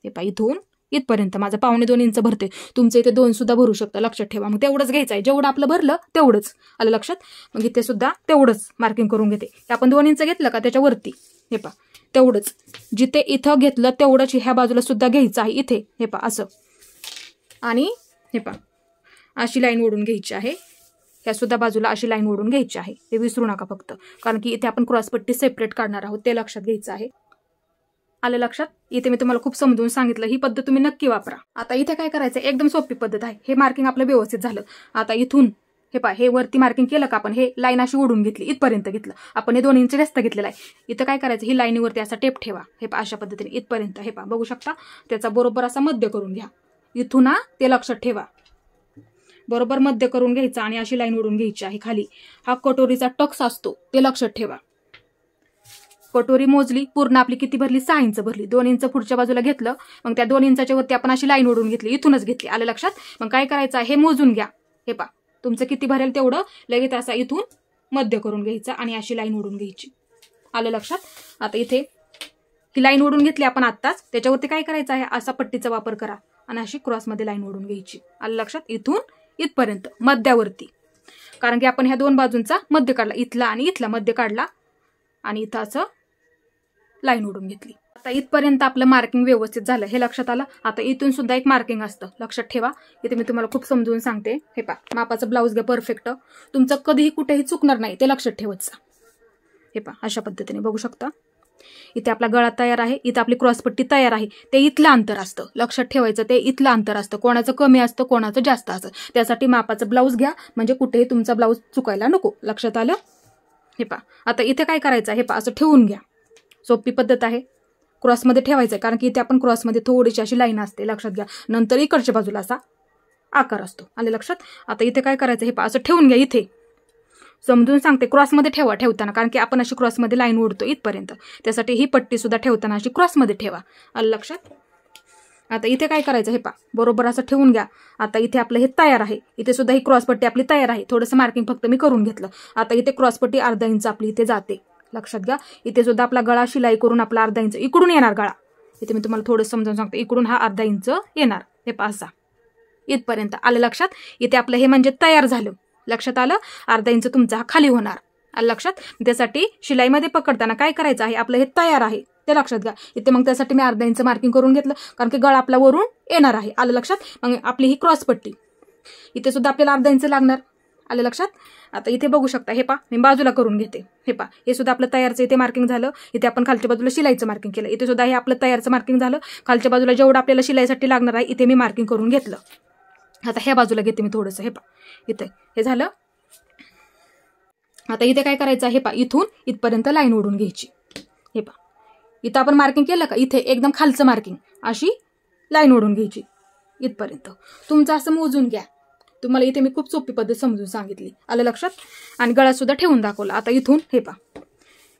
हे पहा इथून इथपर्यंत माझं 1.25 इंच भरते. तुमचं इथे 2 सुद्धा भरू शकतं, लक्षात ठेवा. मग तेवढंच घ्यायचं आहे, जेवढं आपलं भरलं तेवढंच. आलं लक्षात? मग इथे सुद्धा तेवढंच मार्किंग करून घेते. आपण 2 इंच घेतलं का त्याच्यावरती हे पहा तेवढंच, जिथे इथं घेतलं तेवढंच ह्या बाजूला सुद्धा घ्यायचं आहे इथे. हे पहा असं, आणि हे पहा अशी लाईन ओढून घ्यायची आहे. ह्या सुद्धा बाजूला अशी लाईन ओढून घ्यायची आहे, ते विसरू नका फक्त, कारण की इथे आपण क्रॉसपट्टी सेपरेट काढणार आहोत, ते लक्षात घ्यायचं आहे. आलं लक्षात? इथे मी तुम्हाला खूप समजून सांगितलं, ही पद्धत तुम्ही नक्की वापरा. आता इथे काय करायचं? एकदम सोपी पद्धत आहे. हे मार्किंग आपलं व्यवस्थित झालं. आता इथून हे पहा हे वरती मार्किंग केलं का आपण, हे लाईन अशी ओढून घेतली, इथपर्यंत घेतलं आपण, हे 2 इंच जास्त घेतलेलं आहे. इथं काय करायचं? ही लाईनीवरती असा टेप ठेवा. हे पहा अशा पद्धतीने इथपर्यंत. हे पहा बघू शकता, त्याचा बरोबर असा मध्य करून घ्या. इथून ते लक्षात ठेवा, बरोबर मध्य करून घ्यायचा आणि अशी लाईन ओढून घ्यायची आहे खाली. हा कटोरीचा टक्स असतो, ते लक्षात ठेवा. कटोरी मोजली पूर्ण आपली किती भरली? 6 इंच भरली. 2 इंच पुढच्या बाजूला घेतलं, मग त्या 2 इंचाच्या वरती आपण अशी लाईन ओढून घेतली, इथूनच घेतली. आलं लक्षात? मग काय करायचं? हे मोजून घ्या. हे पहा तुमचं किती भरेल तेवढं लगेच असा इथून मध्य करून घ्यायचं आणि अशी लाईन ओढून घ्यायची. आलं लक्षात? आता इथे ही लाईन ओढून घेतली आपण आत्ताच, त्याच्यावरती काय करायचं आहे? असा पट्टीचा वापर करा आणि अशी क्रॉसमध्ये लाईन ओढून घ्यायची. आलं लक्षात? इथून इथपर्यंत मध्यावरती, कारण की आपण ह्या 2 बाजूंचा मध्य काढला, इथला आणि इथला मध्य काढला आणि इथं असं लाईन ओढून घेतली. आता इथपर्यंत आपलं मार्किंग व्यवस्थित झालं, हे लक्षात आलं. आता इथून सुद्धा एक मार्किंग असतं, लक्षात ठेवा. इथे मी तुम्हाला खूप समजून सांगते. हे पहा मापाचं ब्लाऊज घ्या परफेक्ट, तुमचं कधीही कुठेही चुकणार नाही, ते लक्षात ठेवायचं. हे पहा अशा पद्धतीने बघू शकता. इथे आपला गळा तयार आहे, इथं आपली क्रॉसपट्टी तयार आहे. ते इथलं अंतर असतं, लक्षात ठेवायचं. ते इथलं अंतर असतं, कोणाचं कमी असतं कोणाचं जास्त असतं. त्यासाठी मापाचं ब्लाऊज घ्या, म्हणजे कुठेही तुमचा ब्लाऊज चुकायला नको. लक्षात आलं? हे पहा आता इथे काय करायचं? हे पहा असं ठेवून घ्या, सोपी पद्धत आहे. क्रॉसमध्ये ठेवायचं आहे, कारण की इथे आपण क्रॉसमध्ये थोडीशी अशी लाईन असते, लक्षात घ्या. नंतर इकडच्या बाजूला असा आकार असतो. आले लक्षात? आता इथे काय करायचं? हे पहा असं ठेवून घ्या. इथे समजून सांगते, क्रॉसमध्ये ठेवा ठेवताना, कारण की आपण अशी क्रॉसमध्ये लाईन ओढतो इथपर्यंत, त्यासाठी ही पट्टी सुद्धा ठेवताना अशी क्रॉसमध्ये ठेवा. आलं लक्षात? आता इथे काय करायचं? हे पहा बरोबर असं ठेवून घ्या. आता इथे आपलं हे तयार आहे, इथे सुद्धा ही क्रॉसपट्टी आपली तयार आहे. थोडंसं मार्किंग फक्त मी करून घेतलं. आता इथे क्रॉसपट्टी अर्धा इंच आपली इथे जाते, लक्षात घ्या. इथे सुद्धा आपला गळा शिलाई करून आपला अर्धा इंच इकडून येणार गळा. इथे मी तुम्हाला थोडं समजावून सांगते, इकडून हा अर्धा इंच येणार. हे पहा असा इथपर्यंत. आलं लक्षात? इथे आपलं हे म्हणजे तयार झालं, लक्षात आलं? अर्धा इंच तुमचा हा खाली होणार. आलं लक्षात? त्यासाठी शिलाईमध्ये पकडताना काय करायचं आहे? आपलं हे तयार आहे, ते लक्षात घ्या. इथे मग त्यासाठी मी अर्धा इंच मार्किंग करून घेतलं, कारण की गळा आपला वरून येणार आहे. आलं लक्षात? मग आपली ही क्रॉसपट्टी इथे सुद्धा आपल्याला अर्धा इंच लागणार. आलं लक्षात? आता इथे बघू शकता. हे पहा मी बाजूला करून घेते. हे पहा हे सुद्धा आपलं तयारचं इथे मार्किंग झालं. इथे आपण खालच्या बाजूला शिलाईचं मार्किंग केलं. इथे सुद्धा हे आपलं तयारचं मार्किंग झालं. खालच्या बाजूला जेवढं आपल्याला शिलाईसाठी लागणार आहे इथे मी मार्किंग करून घेतलं. आता ह्या बाजूला घेते मी थोडंसं. हे पहा इथे हे झालं. आता इथे काय करायचं? हे पहा इथून इथपर्यंत लाईन ओढून घ्यायची. हे पहा इथं आपण मार्किंग केलं का, इथे एकदम खालचं मार्किंग अशी लाईन ओढून घ्यायची इथपर्यंत. तुमचं असं मोजून घ्या. तुम्हाला इथे मी खूप सोपी पद्धत समजून सांगितली, आलं लक्षात. आणि गळा सुद्धा ठेवून दाखवला. आता इथून हे पहा,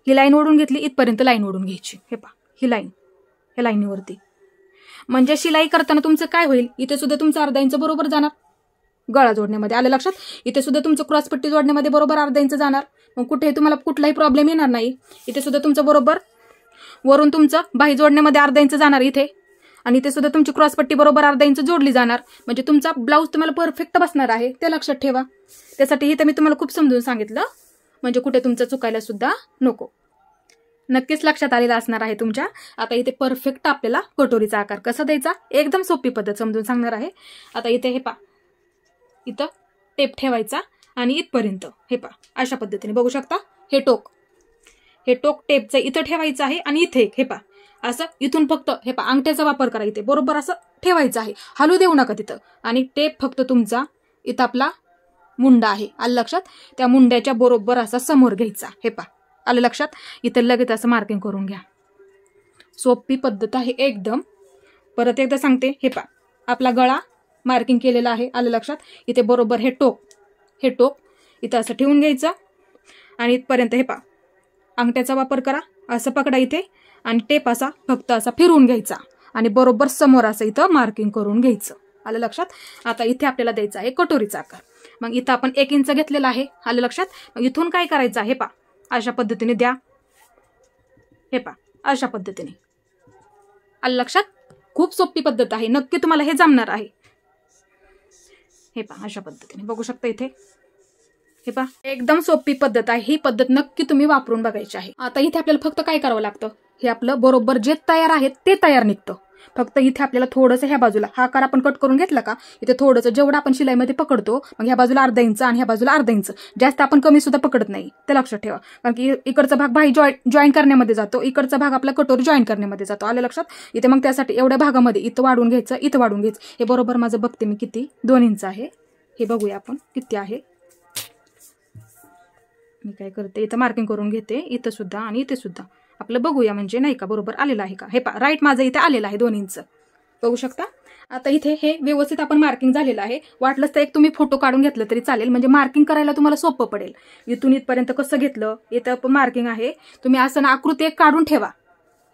ही लाईन ओढून घेतली, इथपर्यंत लाईन ओढून घ्यायची. हे पहा, ही लाईन, ह्या लाईनीवरती. म्हणजे शिलाई करताना तुमचं काय होईल, इथे सुद्धा तुमचं अर्धा इंच बरोबर जाणार गळा जोडण्यामध्ये, आलं लक्षात. इथे सुद्धा तुमचं क्रॉसपट्टी जोडण्यामध्ये बरोबर अर्धा इंच जाणार. मग कुठेही तुम्हाला कुठलाही प्रॉब्लेम येणार नाही. इथे सुद्धा तुमचं बरोबर वरून तुमचं बाही जोडण्यामध्ये अर्धा इंच जाणार इथे, आणि इथे सुद्धा तुमची क्रॉसपट्टी बरोबर अर्धा इंच जोडली जाणार. म्हणजे तुमचा ब्लाऊज तुम्हाला परफेक्ट बसणार आहे, ते लक्षात ठेवा. त्यासाठी इथे मी तुम्हाला खूप समजून सांगितलं, म्हणजे कुठे तुमचं चुकायला सुद्धा नको. नक्कीच लक्षात आलेला असणार आहे तुमच्या. आता इथे परफेक्ट आपल्याला कटोरीचा आकार कसा द्यायचा एकदम सोपी पद्धत समजून सांगणार आहे. आता इथे हे पहा, इथं टेप ठेवायचा आणि इथपर्यंत हे पहा अशा पद्धतीने बघू शकता. हे टोक टेपचं इथं ठेवायचं आहे आणि इथे हे पहा असं इथून फक्त हे पहा अंगठ्याचा वापर करा, इथे बरोबर असं ठेवायचं आहे, हलू देऊ नका तिथं. आणि टेप फक्त तुमचा इथं आपला मुंडा आहे, आलं लक्षात, त्या मुंड्याच्या बरोबर असा समोर घ्यायचा. हे पहा आलं लक्षात. इथं लगेच असं मार्किंग करून घ्या. सोपी पद्धत आहे एकदम. परत एकदा सांगते, हे पहा आपला गळा मार्किंग केलेला आहे, आलं लक्षात. इथे बरोबर हे टोक इथं असं ठेवून घ्यायचं आणि इथपर्यंत हे पहा अंगठ्याचा वापर करा, असं पकडा इथे, आणि टेप असा फक्त असा फिरवून घ्यायचा आणि बरोबर समोर असं इथं मार्किंग करून घ्यायचं, आलं लक्षात. आता इथे आपल्याला द्यायचा आहे कटोरीचा आकार. मग इथं आपण 1 इंच घेतलेला आहे, आलं लक्षात. मग इथून काय करायचं आहे, पहा अशा पद्धतीने द्या. हे पहा अशा पद्धतीने, आलं लक्षात. खूप सोपी पद्धत आहे, नक्की तुम्हाला हे जमणार आहे. हे पहा अशा पद्धतीने बघू शकता इथे. हे पहा एकदम सोपी पद्धत आहे, ही पद्धत नक्की तुम्ही वापरून बघायची आहे. आता इथे आपल्याला फक्त काय करावं लागतं, हे आपलं बरोबर जे तयार आहे ते तयार निघतं. फक्त इथे आपल्याला थोडंसं ह्या बाजूला हा आकार आपण कट करून घेतला का, इथे थोडंसं जेवढं आपण शिलाईमध्ये पकडतो, मग ह्या बाजूला अर्धा इंच आणि ह्या बाजूला अर्धा इंच, जास्त आपण कमी सुद्धा पकडत नाही, ते लक्षात ठेवा. कारण की इकडचा भाग बाही जॉईन करण्यामध्ये जातो, इकडचा भाग आपला कटोरी जॉईन करण्यामध्ये जातो, आलं लक्षात. इथे मग त्यासाठी एवढ्या भागामध्ये इथं वाढून घ्यायचं, इथं वाढून घ्यायचं. हे बरोबर माझं बघते मी किती, 2 इंच आहे. हे बघूया आपण किती आहे. मी काय करते, इथं मार्किंग करून घेते, इथं सुद्धा आणि इथे सुद्धा आपलं बघूया, म्हणजे नाही का बरोबर आलेलं आहे का. हे पहा राईट माझं इथे आलेलं आहे 2 इंच, बघू शकता. आता इथे हे व्यवस्थित आपण मार्किंग झालेलं आहे. वाटलंच तर एक तुम्ही फोटो काढून घेतलं तरी चालेल, म्हणजे मार्किंग करायला तुम्हाला सोपं पडेल. इथून इथपर्यंत कसं घेतलं, इथं पण मार्किंग आहे. तुम्ही असं ना आकृती एक काढून ठेवा,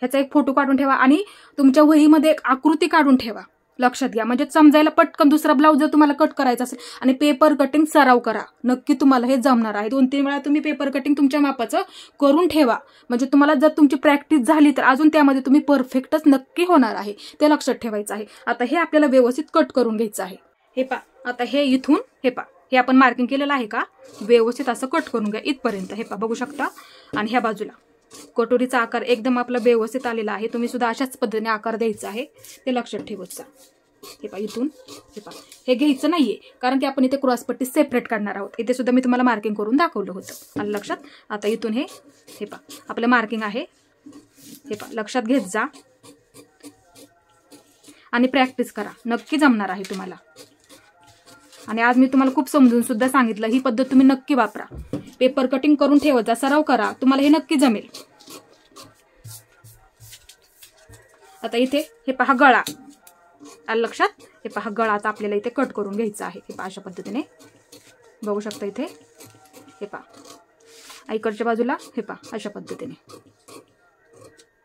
ह्याचा एक फोटो काढून ठेवा आणि तुमच्या वहीमध्ये एक आकृती काढून ठेवा, लक्षात घ्या. म्हणजे समजायला पटकन दुसरा ब्लाऊज जर तुम्हाला कट करायचा असेल, आणि पेपर कटिंग सराव करा, नक्की तुम्हाला हे जमणार आहे. 2-3 वेळा तुम्ही पेपर कटिंग तुमच्या मापाचं करून ठेवा, म्हणजे तुम्हाला जर तुमची प्रॅक्टिस झाली तर अजून त्यामध्ये तुम्ही परफेक्टच नक्की होणार आहे, ते लक्षात ठेवायचं आहे. आता हे आपल्याला व्यवस्थित कट करून घ्यायचं आहे. हे पहा आता हे इथून हे पहा हे आपण मार्किंग केलेलं आहे का, व्यवस्थित असं कट करून घ्या इथपर्यंत. हे पहा बघू शकता. आणि ह्या बाजूला कटोरीचा आकार एकदम आपला व्यवस्थित आलेला आहे. तुम्ही सुद्धा अशाच पद्धतीने आकार द्यायचा आहे, ते लक्षात ठेवायचं. हे पहा इथून हे पहा हे घ्यायचं नाहीये, कारण की आपण इथे क्रॉसपट्टी सेपरेट काढणार आहोत. इथे सुद्धा मी तुम्हाला मार्किंग करून दाखवलं होतं, आलं लक्षात. आता इथून हे पहा आपलं मार्किंग आहे. हे पहा लक्षात घेत जा आणि प्रॅक्टिस करा, नक्की जमणार आहे तुम्हाला. आणि आज मी तुम्हाला खूप समजून सुद्धा सांगितलं, ही पद्धत तुम्ही नक्की वापरा. पेपर कटिंग करून ठेवत जा, सराव करा, तुम्हाला हे नक्की जमेल. आता इथे हे पहा गळा, आलं लक्षात. हे पहा गळा आता आपल्याला इथे कट करून घ्यायचा आहे. हे पहा अशा पद्धतीने बघू शकता इथे. हे पहा इकडच्या बाजूला हे पहा अशा पद्धतीने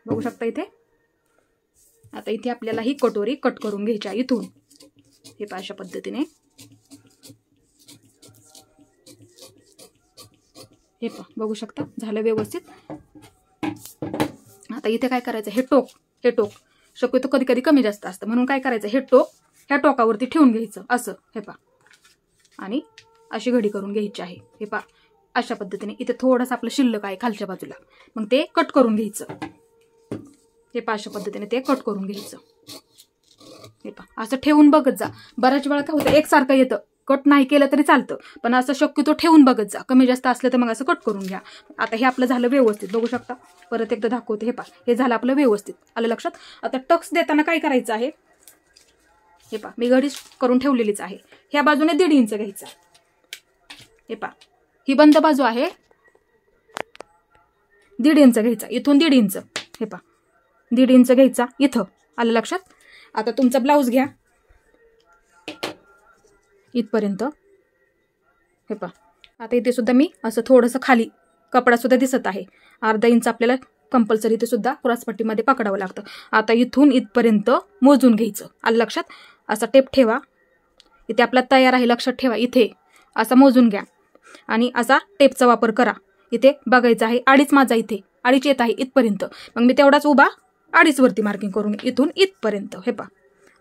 बघू शकता इथे. आता इथे आपल्याला ही कटोरी कट करून घ्यायची आहे इथून. हे पहा अशा पद्धतीने. हे पहा बघू शकता झालं व्यवस्थित. आता इथे काय करायचं, हे टोक शक्यतो कधी कधी कमी जास्त असतं, म्हणून काय करायचं, हे टोक ह्या टोकावरती ठेवून घ्यायचं असं. हे पहा आणि अशी घडी करून घ्यायची आहे. हे पहा अशा पद्धतीने. इथे थोडंसं आपलं शिल्लक आहे खालच्या बाजूला, मग ते कट करून घ्यायचं. हे पहा अशा पद्धतीने ते कट करून घ्यायचं. हे पहा असं ठेवून बघत जा. बऱ्याच वेळा काय होतं, एकसारखं येतं, कट नाही केलं तरी चालतं, पण असं शक्यतो ठेवून बघत जा. कमी जास्त असलं तर मग असं कट करून घ्या. आता हे आपलं झालं व्यवस्थित, बघू शकता. परत एकदा दाखवते. हे पहा हे झालं आपलं व्यवस्थित, आलं लक्षात. आता टक्स देताना काय करायचं आहे, हे पहा मी घडी करून ठेवलेलीच आहे. ह्या बाजूने 1.5 इंच घ्यायचा. हे पहा ही बंद बाजू आहे, 1.5 इंच घ्यायचा, इथून 1.5 इंच. हे पहा 1.5 इंच घ्यायचा इथं, आलं लक्षात. आता तुमचा ब्लाऊज घ्या इथपर्यंत, हे पहा. आता इथे सुद्धा मी असं थोडंसं खाली कपडा सुद्धा दिसत आहे, 1/2 इंच आपल्याला कंपल्सरी इथे सुद्धा क्रॉसपट्टीमध्ये पकडावं लागतं. आता इथून इथपर्यंत मोजून घ्यायचं, आलं लक्षात. असा टेप ठेवा, इथे आपला तयार आहे, लक्षात ठेवा. इथे असा मोजून घ्या आणि असा टेपचा वापर करा. इथे बघायचं आहे 2.5 माझा, इथे 2.5 येत आहे इथपर्यंत. मग मी तेवढाच उभा 2.5 वरती मार्किंग करून इथून इथपर्यंत, हे पहा.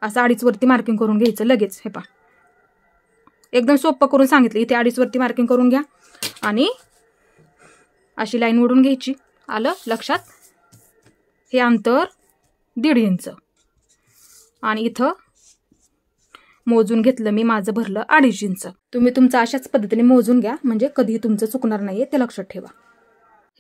असं 2.5 वरती मार्किंग करून घ्यायचं लगेच, हे पहा. एकदम सोपं करून सांगितलं. इथे 2.5 वरती मार्किंग करून घ्या आणि अशी लाईन ओढून घ्यायची, आलं लक्षात. हे अंतर 1.5 इंच आणि इथं मोजून घेतलं मी, माझं भरलं 2.5 इंच. तुम्ही तुमचं अशाच पद्धतीने मोजून घ्या, म्हणजे कधी तुमचं चुकणार नाहीये, ते लक्षात ठेवा.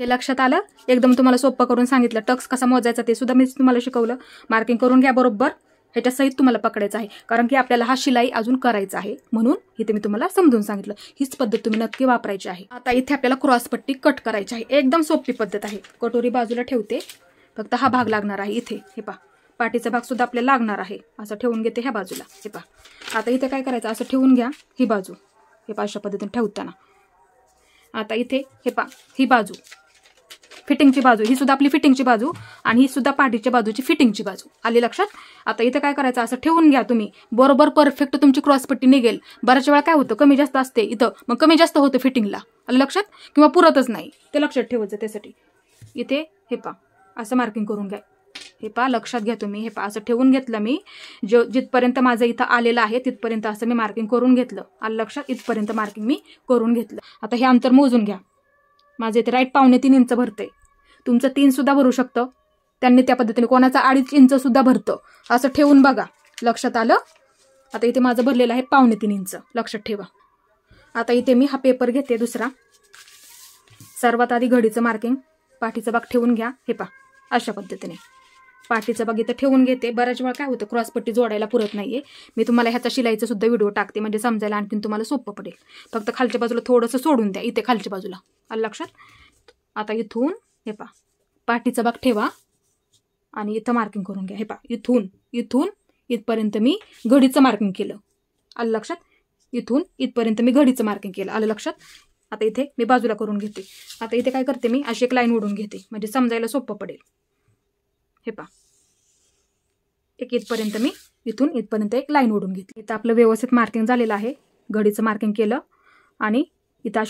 हे लक्षात आलं. एकदम तुम्हाला सोपं करून सांगितलं. टक्स कसा मोजायचा ते सुद्धा मी तुम्हाला शिकवलं. मार्किंग करून घ्या बरोबर, ह्याच्या सहित तुम्हाला पकडायचं आहे, कारण की आपल्याला हा शिलाई अजून करायचा आहे, म्हणून इथे मी तुम्हाला समजून सांगितलं. हीच पद्धत तुम्ही नक्की वापरायची आहे. आता इथे आपल्याला क्रॉसपट्टी कट करायची आहे. एकदम सोपी पद्धत आहे. कटोरी बाजूला ठेवते, फक्त हा भाग लागणार आहे इथे, हे पहा. पाठीचा भाग सुद्धा आपल्याला लागणार आहे. असं ठेवून घेते ह्या बाजूला, हे पहा. आता इथे काय करायचं, असं ठेवून घ्या ही बाजू, हे पहा, अशा पद्धतीने ठेवताना. आता इथे हे पहा, ही बाजू फिटिंगची बाजू, ही सुद्धा आपली फिटिंगची बाजू आणि ही सुद्धा पाठीच्या बाजूची फिटिंगची बाजू, आली लक्षात. आता इथे काय करायचं, असं ठेवून घ्या तुम्ही, बरोबर परफेक्ट तुमची क्रॉसपट्टी निघेल. बऱ्याच वेळा काय होतं, कमी जास्त असते इथं, मग कमी जास्त होतं फिटिंगला, आलं लक्षात, किंवा पुरतच नाही, ते लक्षात ठेवायचं. त्यासाठी इथे हे पहा, असं मार्किंग करून घ्या, हे पहा, लक्षात घ्या तुम्ही. हे पहा, असं ठेवून घेतलं मी, जिथपर्यंत माझं इथं आलेलं आहे तिथपर्यंत असं मी मार्किंग करून घेतलं, आलं लक्षात. इथपर्यंत मार्किंग मी करून घेतलं. आता हे अंतर मोजून घ्या. माझं इथे राईट 2.5 इंच भरते, तुमचं 3 सुद्धा भरू शकतं त्यांनी त्या पद्धतीने, कोणाचा 2.5 इंच सुद्धा भरतं. असं ठेवून बघा, लक्षात आलं. आता इथे माझं भरलेलं आहे 2.5 इंच, लक्षात ठेवा. आता इथे मी हा पेपर घेते दुसरा. सर्वात आधी घडीचं मार्किंग, पाठीचा भाग ठेवून घ्या, हे पहा, अशा पद्धतीने पाठीचा भाग इथं ठेवून घेते. बऱ्याच वेळा काय होतं, क्रॉसपट्टी जोडायला पुरत नाहीये. मी तुम्हाला ह्याचा शिलाईचा सुद्धा व्हिडिओ टाकते, म्हणजे समजायला आणखीन तुम्हाला सोपं पडेल. फक्त खालच्या बाजूला थोडंसं सोडून द्या, इथे खालच्या बाजूला, आलं लक्षात. आता इथून हे पहा, पाठीचा भाग ठेवा आणि इथं मार्किंग करून घ्या, हे पहा. इथून इथपर्यंत मी घडीचं मार्किंग केलं, आलं लक्षात. इथून इथपर्यंत मी घडीचं मार्किंग केलं, आलं लक्षात. आता इथे मी बाजूला करून घेते. आता इथे काय करते, मी अशी एक लाईन ओढून घेते, म्हणजे समजायला सोपं पडेल. हे पहा, एक इथपर्यंत मी इथून इथपर्यंत एक लाईन ओढून घेतली. इथं आपलं व्यवस्थित मार्किंग झालेलं आहे, घडीचं मार्किंग केलं आणि इथं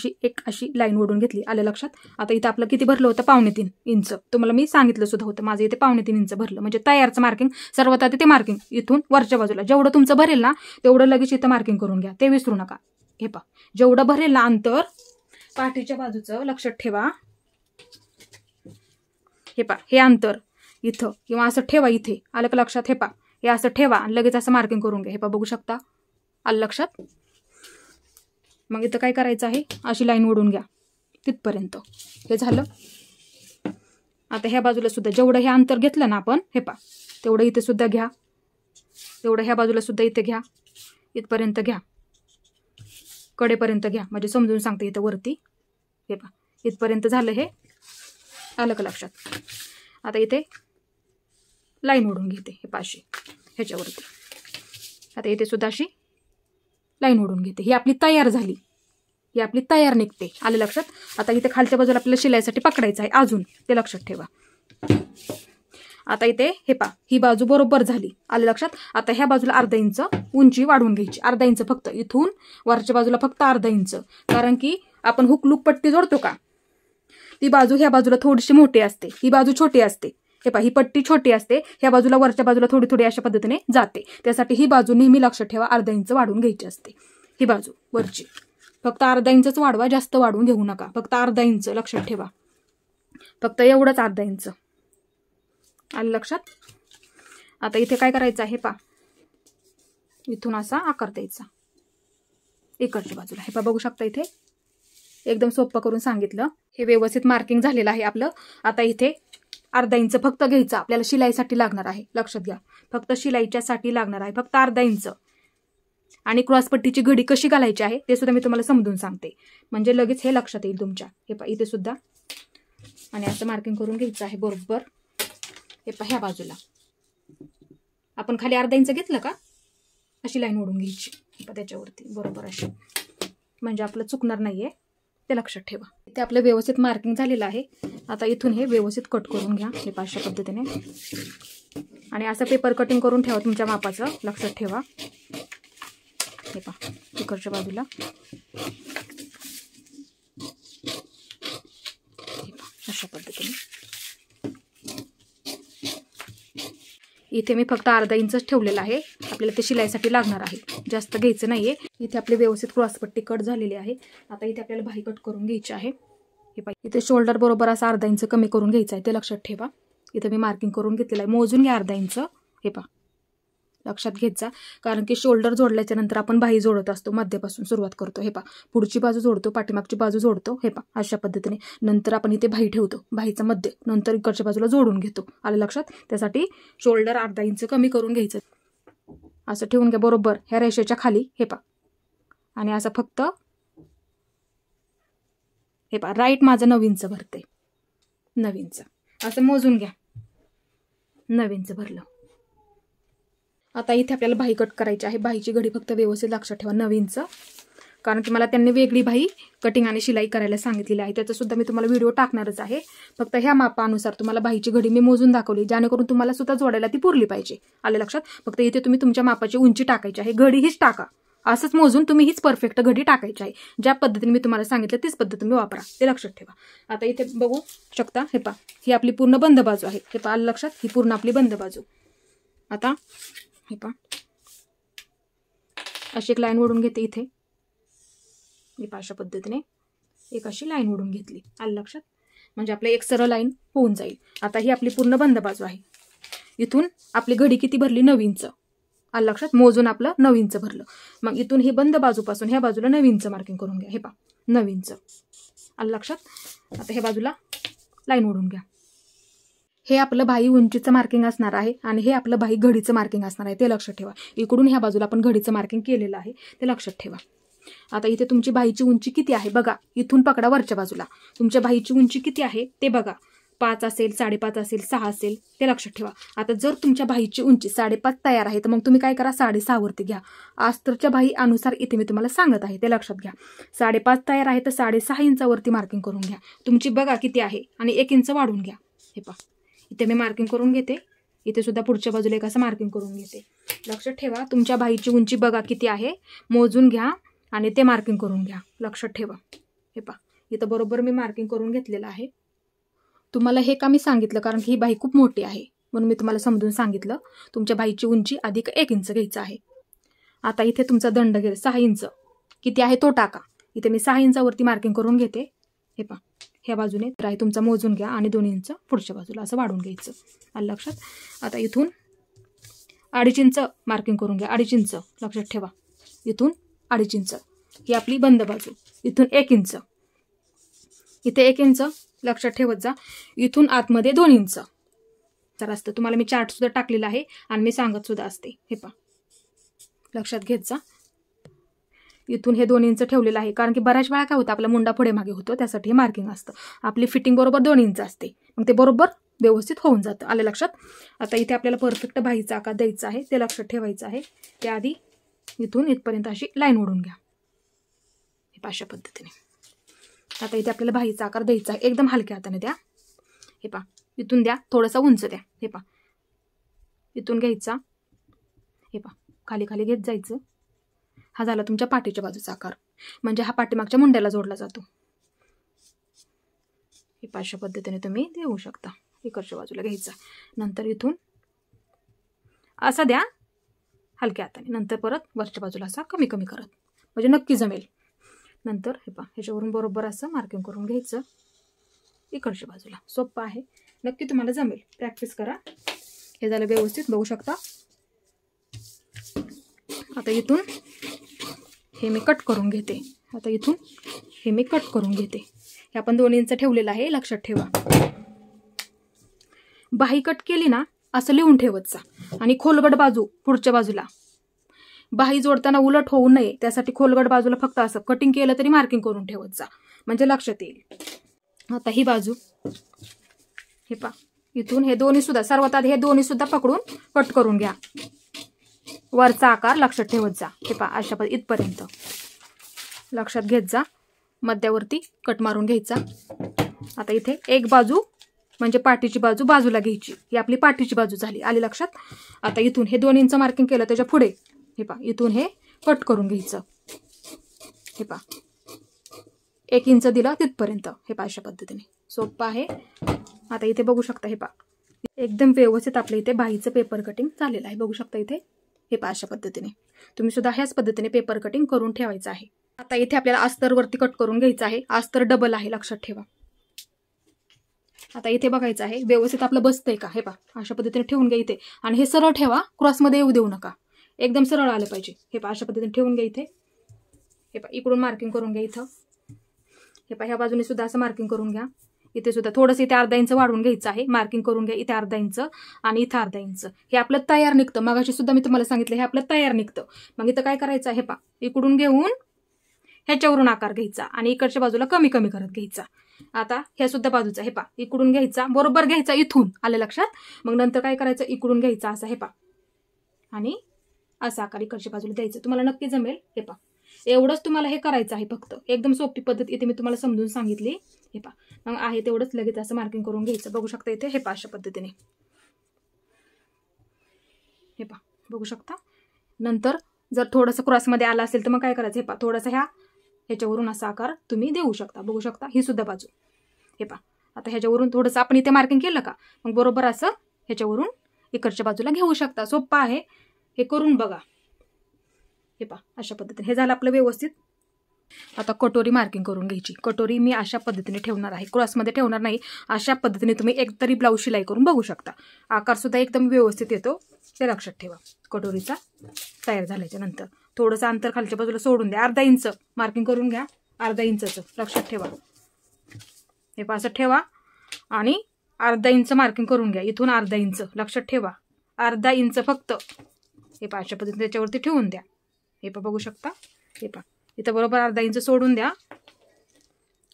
अशी लाईन ओढून घेतली, आलं लक्षात. आता इथं आपलं किती भरलं होतं, 2.5 इंच. तुम्हाला मी सांगितलं सुद्धा होतं, माझं इथे 2.5 इंच भरलं, म्हणजे तयारचं मार्किंग. सर्वात आधी ते मार्किंग इथून वरच्या बाजूला जेवढं तुमचं भरेल ना तेवढं लगेच इथं मार्किंग करून घ्या, ते विसरू नका. हे पहा, जेवढं भरेल ना अंतर पाठीच्या बाजूचं, लक्षात ठेवा. हे पहा, हे अंतर इथं किंवा असं ठेवा, इथे आलं का लक्षात. हे पहा, हे असं ठेवा आणि लगेच असं मार्किंग करून घ्या. हे पहा, बघू शकता, आलं लक्षात. मग इथं काय करायचं आहे, अशी लाईन ओढून घ्या तिथपर्यंत, हे झालं. आता ह्या बाजूला सुद्धा जेवढं हे अंतर घेतलं ना आपण, हे पहा, तेवढं इथे सुद्धा घ्या, तेवढं ह्या बाजूला सुद्धा इथे घ्या, इथपर्यंत घ्या, कडेपर्यंत घ्या, म्हणजे समजून सांगते इथं वरती. हे पहा, इथपर्यंत झालं, हे आलं का लक्षात. आता इथे लाईन ओढून घेते, हे पाशी ह्याच्यावरती. आता इथे सुद्धा अशी लाईन ओढून घेते. ही आपली तयार झाली, ही आपली तयार निघते, आलं लक्षात. आता इथे खालच्या बाजूला आपल्याला शिलाईसाठी पकडायचं आहे अजून, ते लक्षात ठेवा. आता इथे हे पहा, ही बाजू बरोबर झाली, आलं लक्षात. आता ह्या बाजूला 1/2 इंच उंची वाढवून घ्यायची, 1/2 इंच फक्त. इथून वरच्या बाजूला फक्त 1/2 इंच, कारण की आपण हुक पट्टी जोडतो का, ती बाजू ह्या बाजूला थोडीशी मोठी असते, ही बाजू छोटी असते. हे पहा, ही पट्टी छोटी असते, ह्या बाजूला वरच्या बाजूला थोडी थोडी अशा पद्धतीने जाते. त्यासाठी ही बाजू नेहमी लक्षात ठेवा, 1/2 इंच वाढवून घ्यायची असते. ही बाजू वरची फक्त 1/2 इंचच वाढवा, जास्त वाढवून घेऊ नका, फक्त 1/2 इंच लक्षात ठेवा, फक्त एवढंच 1/2 इंच, आलं लक्षात. आता इथे काय करायचं आहे, पहा, इथून असा आकार द्यायचा इकडच्या बाजूला. हे पहा, बघू शकता, इथे एकदम सोपं करून सांगितलं. हे व्यवस्थित मार्किंग झालेलं आहे आपलं. आता इथे 1/2 इंच फक्त घ्यायचं, आपल्याला शिलाईसाठी लागणार आहे, लक्षात घ्या. फक्त शिलाईच्यासाठी लागणार आहे फक्त 1/2 इंच. आणि क्रॉसपट्टीची घडी कशी घालायची आहे ते सुद्धा मी तुम्हाला समजून सांगते, म्हणजे लगेच हे लक्षात येईल तुमच्या. हे पहा, इथे सुद्धा आणि असं मार्किंग करून घ्यायचं आहे बरोबर. हे पहा ह्या बाजूला आपण खाली अर्धा इंच घेतलं का अशी लाईन ओढून घ्यायची हे पहा त्याच्यावरती बरोबर अशी, म्हणजे आपलं चुकणार नाहीये ते लक्षात ठेवा. ते आपलं व्यवस्थित मार्किंग झालेलं आहे. आता इथून हे व्यवस्थित कट करून घ्या हे अशा पद्धतीने, आणि असं पेपर कटिंग करून ठेवा तुमच्या मापाचं, लक्षात ठेवा. हे पहा इकडच्या बाजूला अशा पद्धतीने. इथे मी फक्त अर्धा इंचच ठेवलेला आहे, आपल्याला ते शिलाईसाठी लागणार आहे, जास्त घ्यायचं नाहीये. इथे आपली व्यवस्थित क्रॉसपट्टी कट झालेली आहे. आता इथे आपल्याला बाही कट करून घ्यायची आहे. हे पाहिजे इथे शोल्डर बरोबर असं अर्धा इंच कमी करून घ्यायचं आहे, ते लक्षात ठेवा. इथे मी मार्किंग करून घेतलेलं आहे, मोजून घ्या अर्धा इंच. हे पहा लक्षात घ्यायचा, कारण की शोल्डर जोडल्याच्या नंतर आपण बाही जोडत असतो, मध्यापासून सुरुवात करतो. हे पहा पुढची बाजू जोडतो, पाठीमागची बाजू जोडतो. हे पहा अशा पद्धतीने. नंतर आपण इथे बाही ठेवतो, बाहीचा मध्य, नंतर इकडच्या बाजूला जोडून घेतो. आलं लक्षात? त्यासाठी शोल्डर अर्धा इंच कमी करून घ्यायचं. असं ठेवून घ्या बरोबर ह्या रेषेच्या खाली. हे पहा, आणि असं फक्त हे पहा राईट माझं 9 इंच भरते, 9 इंच असं मोजून घ्या. 9 इंच भरलं. आता इथे आपल्याला बाही कट करायची आहे. बाहीची घडी फक्त व्यवस्थित लक्षात ठेवा 9 इंच, कारण की मला त्यांनी वेगळी बाही कटिंग आणि शिलाई करायला सांगितलेली आहे. त्याचा सुद्धा मी तुम्हाला व्हिडिओ टाकणारच आहे. फक्त ह्या मापानुसार तुम्हाला बाहीची घडी मी मोजून दाखवली, जेणेकरून तुम्हाला सुद्धा जोडायला ती पुरली पाहिजे. आले लक्षात? फक्त इथे तुम्ही तुमच्या मापाची उंची टाकायची आहे, घडी हीच टाका. असंच मोजून तुम्ही हीच परफेक्ट घडी टाकायची आहे. ज्या पद्धतीने मी तुम्हाला सांगितलं तीच पद्धत तुम्ही वापरा, ते लक्षात ठेवा. आता इथे बघू शकता, हे पहा ही आपली पूर्ण बंद बाजू आहे. हे पहा आलं लक्षात? ही पूर्ण आपली बंद बाजू. आता हे पहा अशी एक लाईन ओढून घेते इथे. मी अशा पद्धतीने एक अशी लाईन ओढून घेतली. आलं लक्षात? म्हणजे आपल्या एक सरळ लाईन होऊन जाईल. आता ही आपली पूर्ण बंद बाजू आहे. इथून आपली घडी किती भरली? 9 इंच. आलं लक्षात? मोजून आपलं 9 इंच भरलं. मग इथून ही बंद बाजूपासून ह्या बाजूला 9 इंच मार्किंग करून घ्या. हे पहा 9 इंच. आलं लक्षात? आता ह्या बाजूला लाईन ओढून घ्या. हे आपलं बाही उंचीचं मार्किंग असणार आहे, आणि हे आपलं बाही घडीचं मार्किंग असणार आहे, ते लक्षात ठेवा. इकडून ह्या बाजूला आपण घडीचं मार्किंग केलेलं आहे, ते लक्षात ठेवा. आता इथे तुमची बाहीची उंची किती आहे बघा. इथून पकडा वरच्या बाजूला. तुमच्या बाहीची उंची किती आहे ते बघा. 5 असेल, 5.5 असेल, 6 असेल, ते लक्षात ठेवा. आता जर तुमच्या बाहीची उंची 5.5 तयार आहे, तर मग तुम्ही काय करा, 6.5 वरती घ्या. अस्तरच्या बाही अनुसार इथे मी तुम्हाला सांगत आहे, ते लक्षात घ्या. 5.5 तयार आहे तर 6.5 इंचावरती मार्किंग करून घ्या. तुमची बघा किती आहे, आणि 1 इंच वाढून घ्या. हे पहा इथे मी मार्किंग करून घेते. इथे सुद्धा पुढच्या बाजूला एक असं मार्किंग करून घेते. लक्षात ठेवा, तुमच्या बाहीची उंची बघा किती आहे, मोजून घ्या आणि ते मार्किंग करून घ्या. लक्षात ठेवा. हे पहा इथं बरोबर मी मार्किंग करून घेतलेलं आहे. तुम्हाला हे का मी सांगितलं, कारण की ही बाही खूप मोठी आहे, म्हणून मी तुम्हाला समजून सांगितलं. तुमच्या बाहीची उंची अधिक 1 इंच घ्यायचं आहे. आता इथे तुमचा दंड घे 6 इंच किती आहे तो टाका. इथे मी 6 इंचावरती मार्किंग करून घेते. हे पहा ह्या बाजूने तर आहे तुमचा मोजून घ्या, आणि 2 इंच पुढच्या बाजूला असं वाढून घ्यायचं. आलं लक्षात? आता इथून 2.5 इंच मार्किंग करून घ्या. 2.5 इंच लक्षात ठेवा. इथून 2.5 इंच ही आपली बंद बाजू. इथून 1 इंच, इथे 1 इंच लक्षात ठेवत जा. इथून आतमध्ये 2 इंच तर असतं. तुम्हाला मी चार्ट सुद्धा टाकलेला आहे, आणि मी सांगत सुद्धा असते. हे पहा लक्षात घेत जा. इथून हे 2 इंच ठेवलेलं आहे, कारण की बऱ्याच वेळा काय होतं, आपला मुंडा पुढे मागे होतो, त्यासाठी हे मार्किंग असतं. आपली फिटिंग बरोबर 2 इंच असते, मग ते बरोबर व्यवस्थित होऊन जातं. आलं लक्षात? आता इथे आपल्याला परफेक्ट बाहीचा आकार द्यायचा आहे, ते लक्षात ठेवायचं आहे. त्याआधी इथून इथपर्यंत अशी लाईन ओढून घ्या. हे अशा पद्धतीने. आता इथे आपल्याला बाहीचा आकार द्यायचा आहे, एकदम हलक्या हाताने द्या. हे पहा इथून द्या, थोडासा उंच द्या. हे पहा इथून घ्यायचा. हे पहा खाली खाली घेत जायचं. हा झाला तुमच्या पाठीच्या बाजूचा आकार, म्हणजे हा पाठीमागच्या मुंड्याला जोडला जातो. हे अशा पद्धतीने तुम्ही देऊ शकता. इकडच्या बाजूला घ्यायचा, नंतर इथून असा द्या हलक्या हाताने, नंतर परत वरच्या बाजूला असा कमी कमी करत, म्हणजे नक्की जमेल. नंतर हे पहा ह्याच्यावरून बरोबर असं मार्किंग करून घ्यायचं इकडच्या बाजूला. सोपं आहे, नक्की तुम्हाला जमेल. प्रॅक्टिस करा. हे झालं व्यवस्थित, बघू शकता. आता इथून हे मी कट करून घेते. आता इथून हे मी कट करून घेते. हे आपण 2 इंच ठेवलेलं आहे, लक्षात ठेवा. बाही कट केली ना असं लिहून ठेवत जा, आणि खोलगट बाजू पुढच्या बाजूला. बाही जोडताना उलट होऊ नये, त्यासाठी खोलगट बाजूला फक्त असं कटिंग केलं तरी मार्किंग करून ठेवत जा, म्हणजे लक्षात येईल. आता ही बाजू हे पहा इथून हे दोन्ही सुद्धा सर्वात आधी हे दोन्ही सुद्धा पकडून कट करून घ्या. वरचा आकार लक्षात ठेवत जा. हे पहा अशा पद्धती इथपर्यंत लक्षात घेत जा. मध्यावरती कट मारून घ्यायचा. आता इथे एक बाजू म्हणजे पाठीची बाजू बाजूला घ्यायची. ही आपली पाठीची बाजू झाली. आली लक्षात. आता इथून हे 2 इंच मार्किंग केलं त्याच्या पुढे हे पहा इथून हे कट करून घ्यायचं. हे पहा 1 इंच दिलं तिथपर्यंत. हे पहा अशा पद्धतीने सोपं आहे. आता इथे बघू शकता. हे पहा एकदम व्यवस्थित आपल्या इथे बाहीचं पेपर कटिंग झालेलं आहे. बघू शकता इथे. हे पहा अशा पद्धतीने तुम्ही सुद्धा ह्याच पद्धतीने पेपर कटिंग करून ठेवायचं आहे. आता इथे आपल्याला अस्तरवरती कट करून घ्यायचं आहे. अस्तर डबल आहे लक्षात ठेवा. आता इथे बघायचं आहे व्यवस्थित आपलं बसतंय का. हे पहा अशा पद्धतीने ठेवून घ्या इथे. आणि हे सरळ ठेवा. क्रॉसमध्ये येऊ देऊ नका. एकदम सरळ आलं पाहिजे. हे पहा अशा पद्धतीने ठेवून घ्या इथे. हे पहा इकडून मार्किंग करून घ्या इथं. हे पहा ह्या बाजूने सुद्धा असं मार्किंग करून घ्या. इथे सुद्धा थोडंसं इथे अर्धा इंच वाढवून घ्यायचं आहे. मार्किंग करून घ्या इथे अर्धा इंच आणि इथं अर्धा इंच. हे आपलं तयार निघतं. मगाशी सुद्धा मी तुम्हाला सांगितलं हे आपलं तयार निघतं. मग इथं काय करायचं आहे. हे पहा इकडून घेऊन ह्याच्यावरून आकार घ्यायचा आणि इकडच्या बाजूला कमी कमी करत घ्यायचा. आता ह्या सुद्धा बाजूचा. हे पहा इकडून घ्यायचा बरोबर घ्यायचा इथून. आलं लक्षात. मग नंतर काय करायचं इकडून घ्यायचा असा. हे पहा आणि असा आकार इकडच्या बाजूला द्यायचा. तुम्हाला नक्की जमेल. हे पहा एवढंच तुम्हाला हे करायचं आहे फक्त. एकदम सोपी पद्धत इथे मी तुम्हाला समजून सांगितली. हे पहा मग आहे तेवढंच लगेच असं मार्किंग करून घ्यायचं. बघू शकता इथे. हे पहा अशा पद्धतीने. हे पहा बघू शकता. नंतर जर थोडंसं क्रॉसमध्ये आलं असेल तर मग काय करायचं. हे पहा थोडासा ह्याच्यावरून असा आकार तुम्ही देऊ शकता. बघू शकता ही सुद्धा बाजू. हे पहा आता ह्याच्यावरून थोडंसं आपण इथे मार्किंग केलं का मग बरोबर असं ह्याच्यावरून इकडच्या बाजूला घेऊ शकता. सोपं आहे. हे करून बघा. हे पहा अशा पद्धतीने हे झालं आपलं व्यवस्थित. आता कटोरी मार्किंग करून घ्यायची. कटोरी मी अशा पद्धतीने ठेवणार आहे. क्रॉसमध्ये ठेवणार नाही. अशा पद्धतीने तुम्ही एकतरी ब्लाऊज शिलाई करून बघू शकता. आकार सुद्धा एकदम व्यवस्थित येतो. ते लक्षात ठेवा. कटोरीचा तयार झाल्याच्या नंतर थोडंसं अंतर खालच्या बाजूला सोडून द्या. अर्धा इंच मार्किंग करून घ्या. अर्धा इंचचं लक्षात ठेवा. हे पहा असं ठेवा आणि अर्धा इंच मार्किंग करून घ्या. इथून अर्धा इंच लक्षात ठेवा. अर्धा इंच फक्त. हे पहा अशा पद्धतीने त्याच्यावरती ठेवून द्या. हे पहा बघू शकता. हे पहा इथं बरोबर अर्धा इंच सोडून द्या.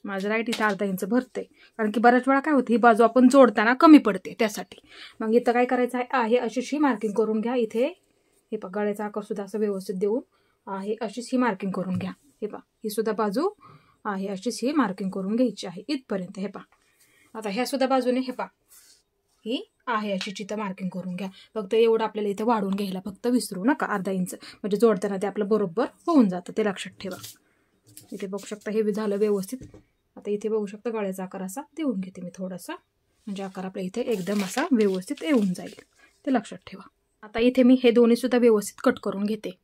माझं राईट इथं अर्धा इंच भरते. कारण की बऱ्याच वेळा काय होते ही बाजू आपण जोडताना कमी पडते त्यासाठी. मग इथं काय करायचं आहे अशीच ही मार्किंग करून घ्या. इथे हे पहा गळ्याचा आकार सुद्धा असं व्यवस्थित देऊन आहे अशीच ही मार्किंग करून घ्या. हे पहा ही सुद्धा बाजू आहे अशीच ही मार्किंग करून घ्यायची आहे इथपर्यंत. हे पहा आता ह्या सुद्धा बाजूने हे पहा ही आहे अशी चित्र मार्किंग करून घ्या. फक्त एवढं आपल्याला इथे वाढवून घ्यायला फक्त विसरू नका. अर्धा इंच म्हणजे जोडताना ते आपलं बरोबर होऊन जातं. ते लक्षात ठेवा. इथे बघू शकता हे झालं व्यवस्थित. आता इथे बघू शकता गळ्याचा आकार असा देऊन घेते मी थोडासा. म्हणजे आकार आपल्या इथे एकदम असा व्यवस्थित येऊन जाईल. ते लक्षात ठेवा. आता इथे मी हे दोन्ही सुद्धा व्यवस्थित कट करून घेते.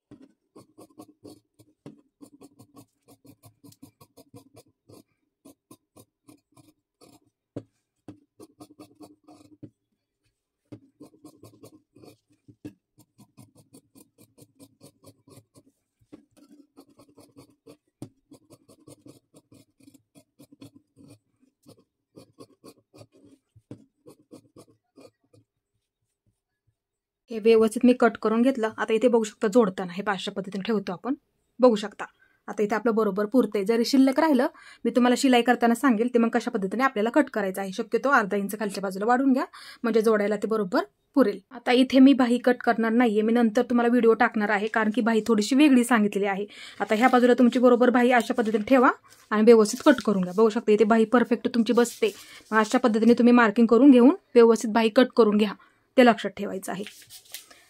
हे व्यवस्थित मी कट करून घेतलं. आता इथे बघू शकता जोडताना हे अशा पद्धतीने ठेवतो आपण. बघू शकता आता इथे आपलं बरोबर पुरते. जरी शिल्लक राहिलं मी तुम्हाला शिलाई करताना सांगेल ते मग कशा पद्धतीने आपल्याला कट करायचं आहे. शक्यतो अर्धा इंच खालच्या बाजूला वाढून घ्या म्हणजे जोडायला ते बरोबर पुरेल. आता इथे मी बाही कट करणार नाहीये. मी नंतर तुम्हाला व्हिडिओ टाकणार आहे कारण की बाही थोडीशी वेगळी सांगितलेली आहे. आता ह्या बाजूला तुमची बरोबर बाही अशा पद्धतीने ठेवा आणि व्यवस्थित कट करून घ्या. बघू शकता इथे बाही परफेक्ट तुमची बसते. मग अशा पद्धतीने तुम्ही मार्किंग करून घेऊन व्यवस्थित बाही कट करून घ्या. ते लक्षात ठेवायचं आहे.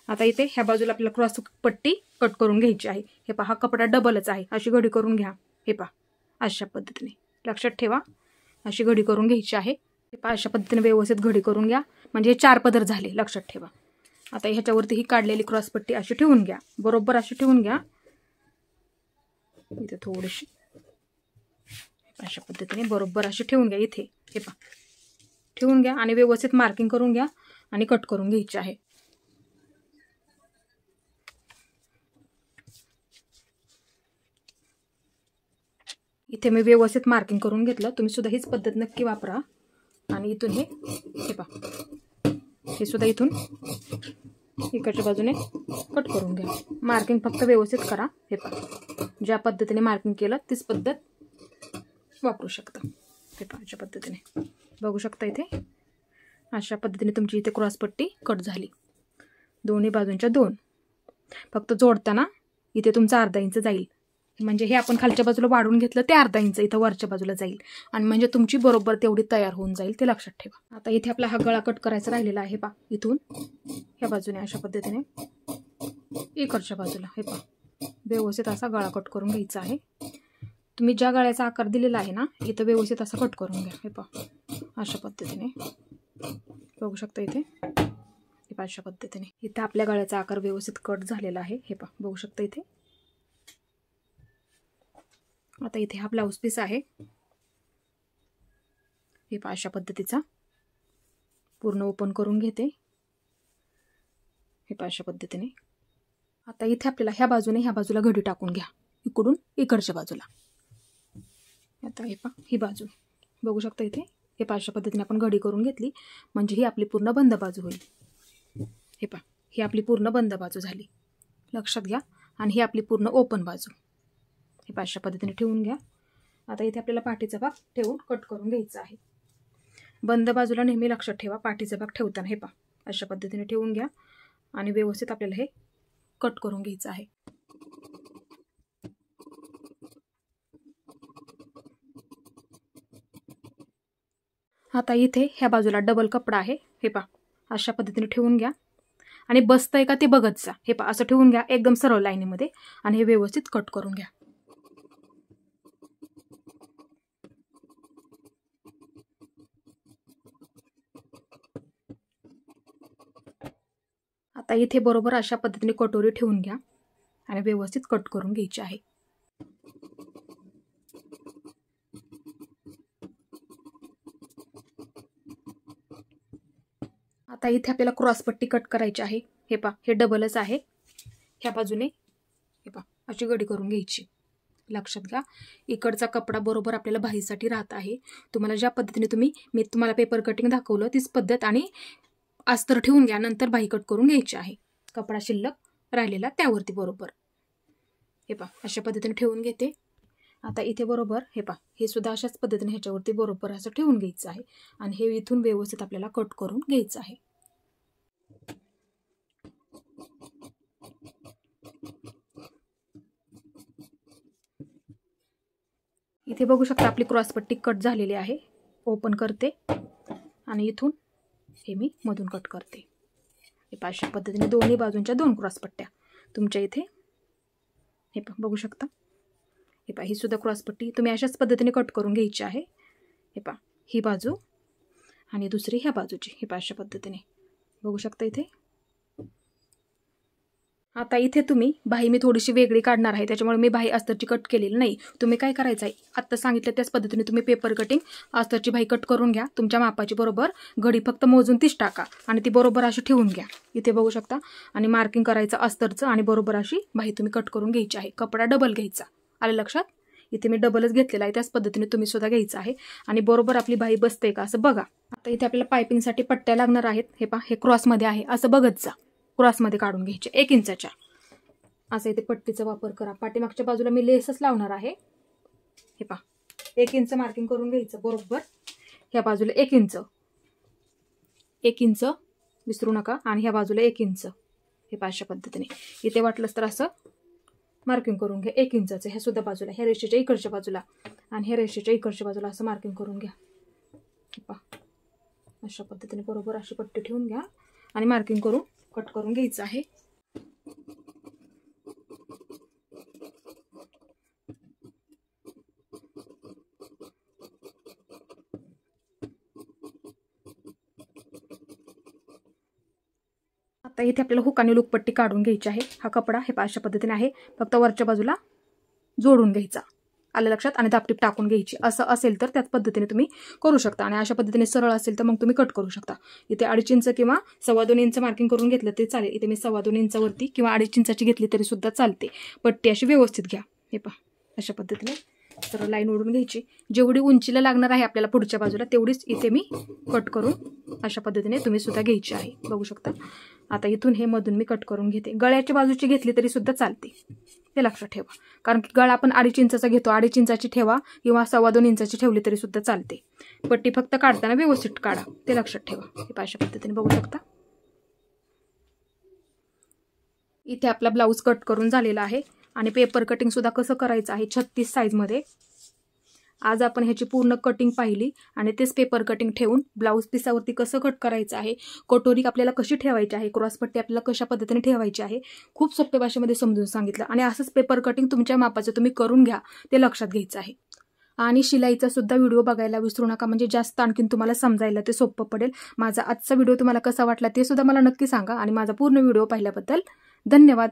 आता इथे ह्या बाजूला आपल्याला क्रॉस पट्टी कट करून घ्यायची आहे. हे पहा हा कपडा डबलच आहे. अशी घडी करून घ्या. हे पहा अशा पद्धतीने लक्षात ठेवा. अशी घडी करून घ्यायची आहे. हे पहा अशा पद्धतीने व्यवस्थित घडी करून घ्या म्हणजे हे 4 पदर झाले. लक्षात ठेवा. आता ह्याच्यावरती ही काढलेली क्रॉस पट्टी अशी ठेवून घ्या. बरोबर अशी ठेवून घ्या. इथे थोडीशी अशा पद्धतीने बरोबर अशी ठेवून घ्या. इथे हे पहा ठेवून घ्या आणि व्यवस्थित मार्किंग करून घ्या आणि कट करून घ्यायची आहे. इथे मी व्यवस्थित मार्किंग करून घेतलं. तुम्ही सुद्धा हीच पद्धत नक्की वापरा. आणि इथून हे पहा हे सुद्धा इथून इकडच्या बाजूने कट करून घ्या. मार्किंग फक्त व्यवस्थित करा. हे पहा ज्या पद्धतीने मार्किंग केलं तीच पद्धत वापरू शकता. हे पहा अशा पद्धतीने बघू शकता. इथे अशा पद्धतीने तुमची इथे क्रॉसपट्टी कट झाली, दोन्ही बाजूंच्या 2. फक्त जोडताना इथे तुमचा अर्धा इंच जाईल, म्हणजे हे आपण खालच्या बाजूला वाढून घेतलं ते अर्धा इंच इथं वरच्या बाजूला जाईल आणि म्हणजे तुमची बरोबर तेवढी तयार होऊन जाईल, ते लक्षात ठेवा. आता इथे आपला हा गळा कट करायचा राहिलेला आहे पहा. इथून ह्या बाजूने अशा पद्धतीने इकडच्या बाजूला हे पहा व्यवस्थित असा गळा कट करून घ्यायचा आहे. तुम्ही ज्या गळ्याचा आकार दिलेला आहे ना इथं व्यवस्थित असा कट करून घ्या. हे पहा अशा पद्धतीने बघू शकता इथे. हे पहा अशा पद्धतीने इथे आपल्या गळ्याचा आकार व्यवस्थित कट झालेला आहे. हे पहा बघू शकता इथे. आता इथे हा ब्लाऊज पीस आहे. हे पहा अशा पद्धतीचा पूर्ण ओपन करून घेते. हे पहा अशा पद्धतीने. आता इथे आपल्याला ह्या बाजूने ह्या बाजूला घडी टाकून घ्या, इकडून इकडच्या बाजूला. आता हे पहा ही बाजू बघू शकता इथे. हे पहा अशा पद्धतीने आपण घडी करून घेतली म्हणजे ही आपली पूर्ण बंद बाजू होईल. हे पहा ही आपली पूर्ण बंद बाजू झाली, लक्षात घ्या. आणि ही आपली पूर्ण ओपन बाजू. हे पहा अशा पद्धतीने ठेवून घ्या. आता इथे आपल्याला पाठीचा भाग ठेवून कट करून घ्यायचा आहे. बंद बाजूला नेहमी लक्षात ठेवा पाठीचा भाग ठेवताना. हे पहा अशा पद्धतीने ठेवून घ्या आणि व्यवस्थित आपल्याला हे कट करून घ्यायचं आहे. आता इथे ह्या बाजूला डबल कपडा आहे. हे पहा अशा पद्धतीने ठेवून घ्या आणि बसतंय का ते बघत जा. हे पहा असं ठेवून घ्या एकदम सरळ लाईनीमध्ये आणि हे व्यवस्थित कट करून घ्या. आता इथे बरोबर अशा पद्धतीने कटोरी ठेवून घ्या आणि व्यवस्थित कट करून घ्यायची आहे. आता इथे आपल्याला क्रॉसपट्टी कट करायची आहे. हे पहा हे डबलच आहे. ह्या बाजूने हे पहा अशी गडी करून घ्यायची, लक्षात घ्या. इकडचा कपडा बरोबर आपल्याला बाहीसाठी राहत आहे. तुम्हाला ज्या पद्धतीने मी तुम्हाला पेपर कटिंग दाखवलं तीच पद्धत आणि अस्तर ठेवून घ्या, नंतर बाही कट करून घ्यायची आहे. कपडा शिल्लक राहिलेला त्यावरती बरोबर हे पहा अशा पद्धतीने ठेवून घेते. आता इथे बरोबर हे पहा हे सुद्धा अशाच पद्धतीने ह्याच्यावरती बरोबर असं ठेवून घ्यायचं आहे आणि हे इथून व्यवस्थित आपल्याला कट करून घ्यायचं आहे. इथे बघू शकता आपली क्रॉसपट्टी कट झालेली आहे. ओपन करते आणि इथून हे मी मधून कट करते. हे अशा पद्धतीने दोन्ही बाजूंच्या 2 क्रॉसपट्ट्या तुमच्या इथे हे बघू शकता. हे पहा ही सुद्धा क्रॉसपट्टी तुम्ही अशाच पद्धतीने कट करून घ्यायची आहे. हे पहा ही बाजू आणि दुसरी ह्या बाजूची. हे पहा अशा पद्धतीने बघू शकता इथे. आता इथे तुम्ही बाही मी थोडीशी वेगळी काढणार आहे, त्याच्यामुळे मी बाही अस्तरची कट केलेली नाही. तुम्ही काय करायचं आहे आत्ता सांगितलं त्याच पद्धतीने तुम्ही पेपर कटिंग अस्तरची बाही कट करून घ्या. तुमच्या मापाची बरोबर घडी फक्त मोजून 30 टाका आणि ती बरोबर अशी ठेवून घ्या. इथे बघू शकता आणि मार्किंग करायचं अस्तरचं आणि बरोबर अशी बाही तुम्ही कट करून घ्यायची आहे. कपडा डबल घ्यायचा, आलं लक्षात. इथे मी डबलच घेतलेला आहे, त्याच पद्धतीने तुम्ही सुद्धा घ्यायचं आहे आणि बरोबर आपली बाही बसते का असं बघा. आता इथे आपल्याला पायपिंगसाठी पट्ट्या लागणार आहेत. हे पहा हे क्रॉसमध्ये आहे असं बघत जा. क्रॉसमध्ये काढून घ्यायचे 1 इंचाच्या. असं इथे पट्टीचा वापर करा. पाठीमागच्या बाजूला मी लेसच लावणार आहे. हे पहा 1 इंच मार्किंग करून घ्यायचं बरोबर. ह्या बाजूला 1 इंच, 1 इंच विसरू नका आणि ह्या बाजूला 1 इंच. हे पहा अशा पद्धतीने इथे वाटलंच तर असं मार्किंग करून घ्या 1 इंचाचं. ह्या सुद्धा बाजूला ह्या रेषेच्या इकडच्या बाजूला आणि ह्या रेषेच्या इकडच्या बाजूला असं मार्किंग करून घ्या. हे पहा अशा पद्धतीने बरोबर अशी पट्टी ठेवून घ्या आणि मार्किंग करून कट करून घ्यायचं आहे. आता इथे आपल्याला हुक आणि लूकपट्टी काढून घ्यायची आहे. हा कपडा हे अशा पद्धतीने आहे, फक्त वरच्या बाजूला जोडून घ्यायचा, आलं लक्षात. आणि दापटीप टाकून घ्यायची. असं असेल तर त्याच पद्धतीने तुम्ही करू शकता आणि अशा पद्धतीने सरळ असेल तर मग तुम्ही कट करू शकता. इथे 2.5 इंच किंवा 2.25 इंच मार्किंग करून घेतलं तरी चालेल. इथे मी 2.25 इंचावरती किंवा 2.5 इंचाची घेतली तरी सुद्धा चालते. पट्टी अशी व्यवस्थित घ्या. हे पहा अशा पद्धतीने सरळ लाईन ओढून घ्यायची. जेवढी उंचीला लागणार आहे आपल्याला पुढच्या बाजूला तेवढीच इथे मी कट करून अशा पद्धतीने तुम्ही सुद्धा घ्यायची आहे. बघू शकता आता इथून हे मधून मी कट करून घेते. गळ्याच्या बाजूची घेतली तरी सुद्धा चालते, ते लक्षात ठेवा. कारण की गळा आपण 2.5 इंचाचा घेतो, 2.5 इंचाची ठेवा किंवा 2.25 इंचाची ठेवली तरी सुद्धा चालते. पट्टी फक्त काढताना व्यवस्थित काढा, ते लक्षात ठेवा. हे अशा पद्धतीने बघू शकता. इथे आपला ब्लाऊज कट करून झालेला आहे आणि पेपर कटिंग सुद्धा कसं करायचं आहे 36 साईजमध्ये. आज आपण ह्याची पूर्ण कटिंग पाहिली आणि तेच पेपर कटिंग ठेवून ब्लाऊज पिसावरती कसं कट करायचं आहे, कटोरी आपल्याला कशी ठेवायची आहे, क्रॉसपट्टी आपल्याला कशा पद्धतीने ठेवायची आहे, खूप सोप्या भाषेमध्ये समजून सांगितलं. आणि असंच पेपर कटिंग तुमच्या मापाचं तुम्ही करून घ्या, ते लक्षात घ्यायचं आहे. आणि शिलाईचा सुद्धा व्हिडिओ बघायला विसरू नका, म्हणजे जास्त आणखीन तुम्हाला समजायला ते सोपं पडेल. माझा आजचा व्हिडिओ तुम्हाला कसा वाटला ते सुद्धा मला नक्की सांगा आणि माझा पूर्ण व्हिडिओ पाहिल्याबद्दल धन्यवाद.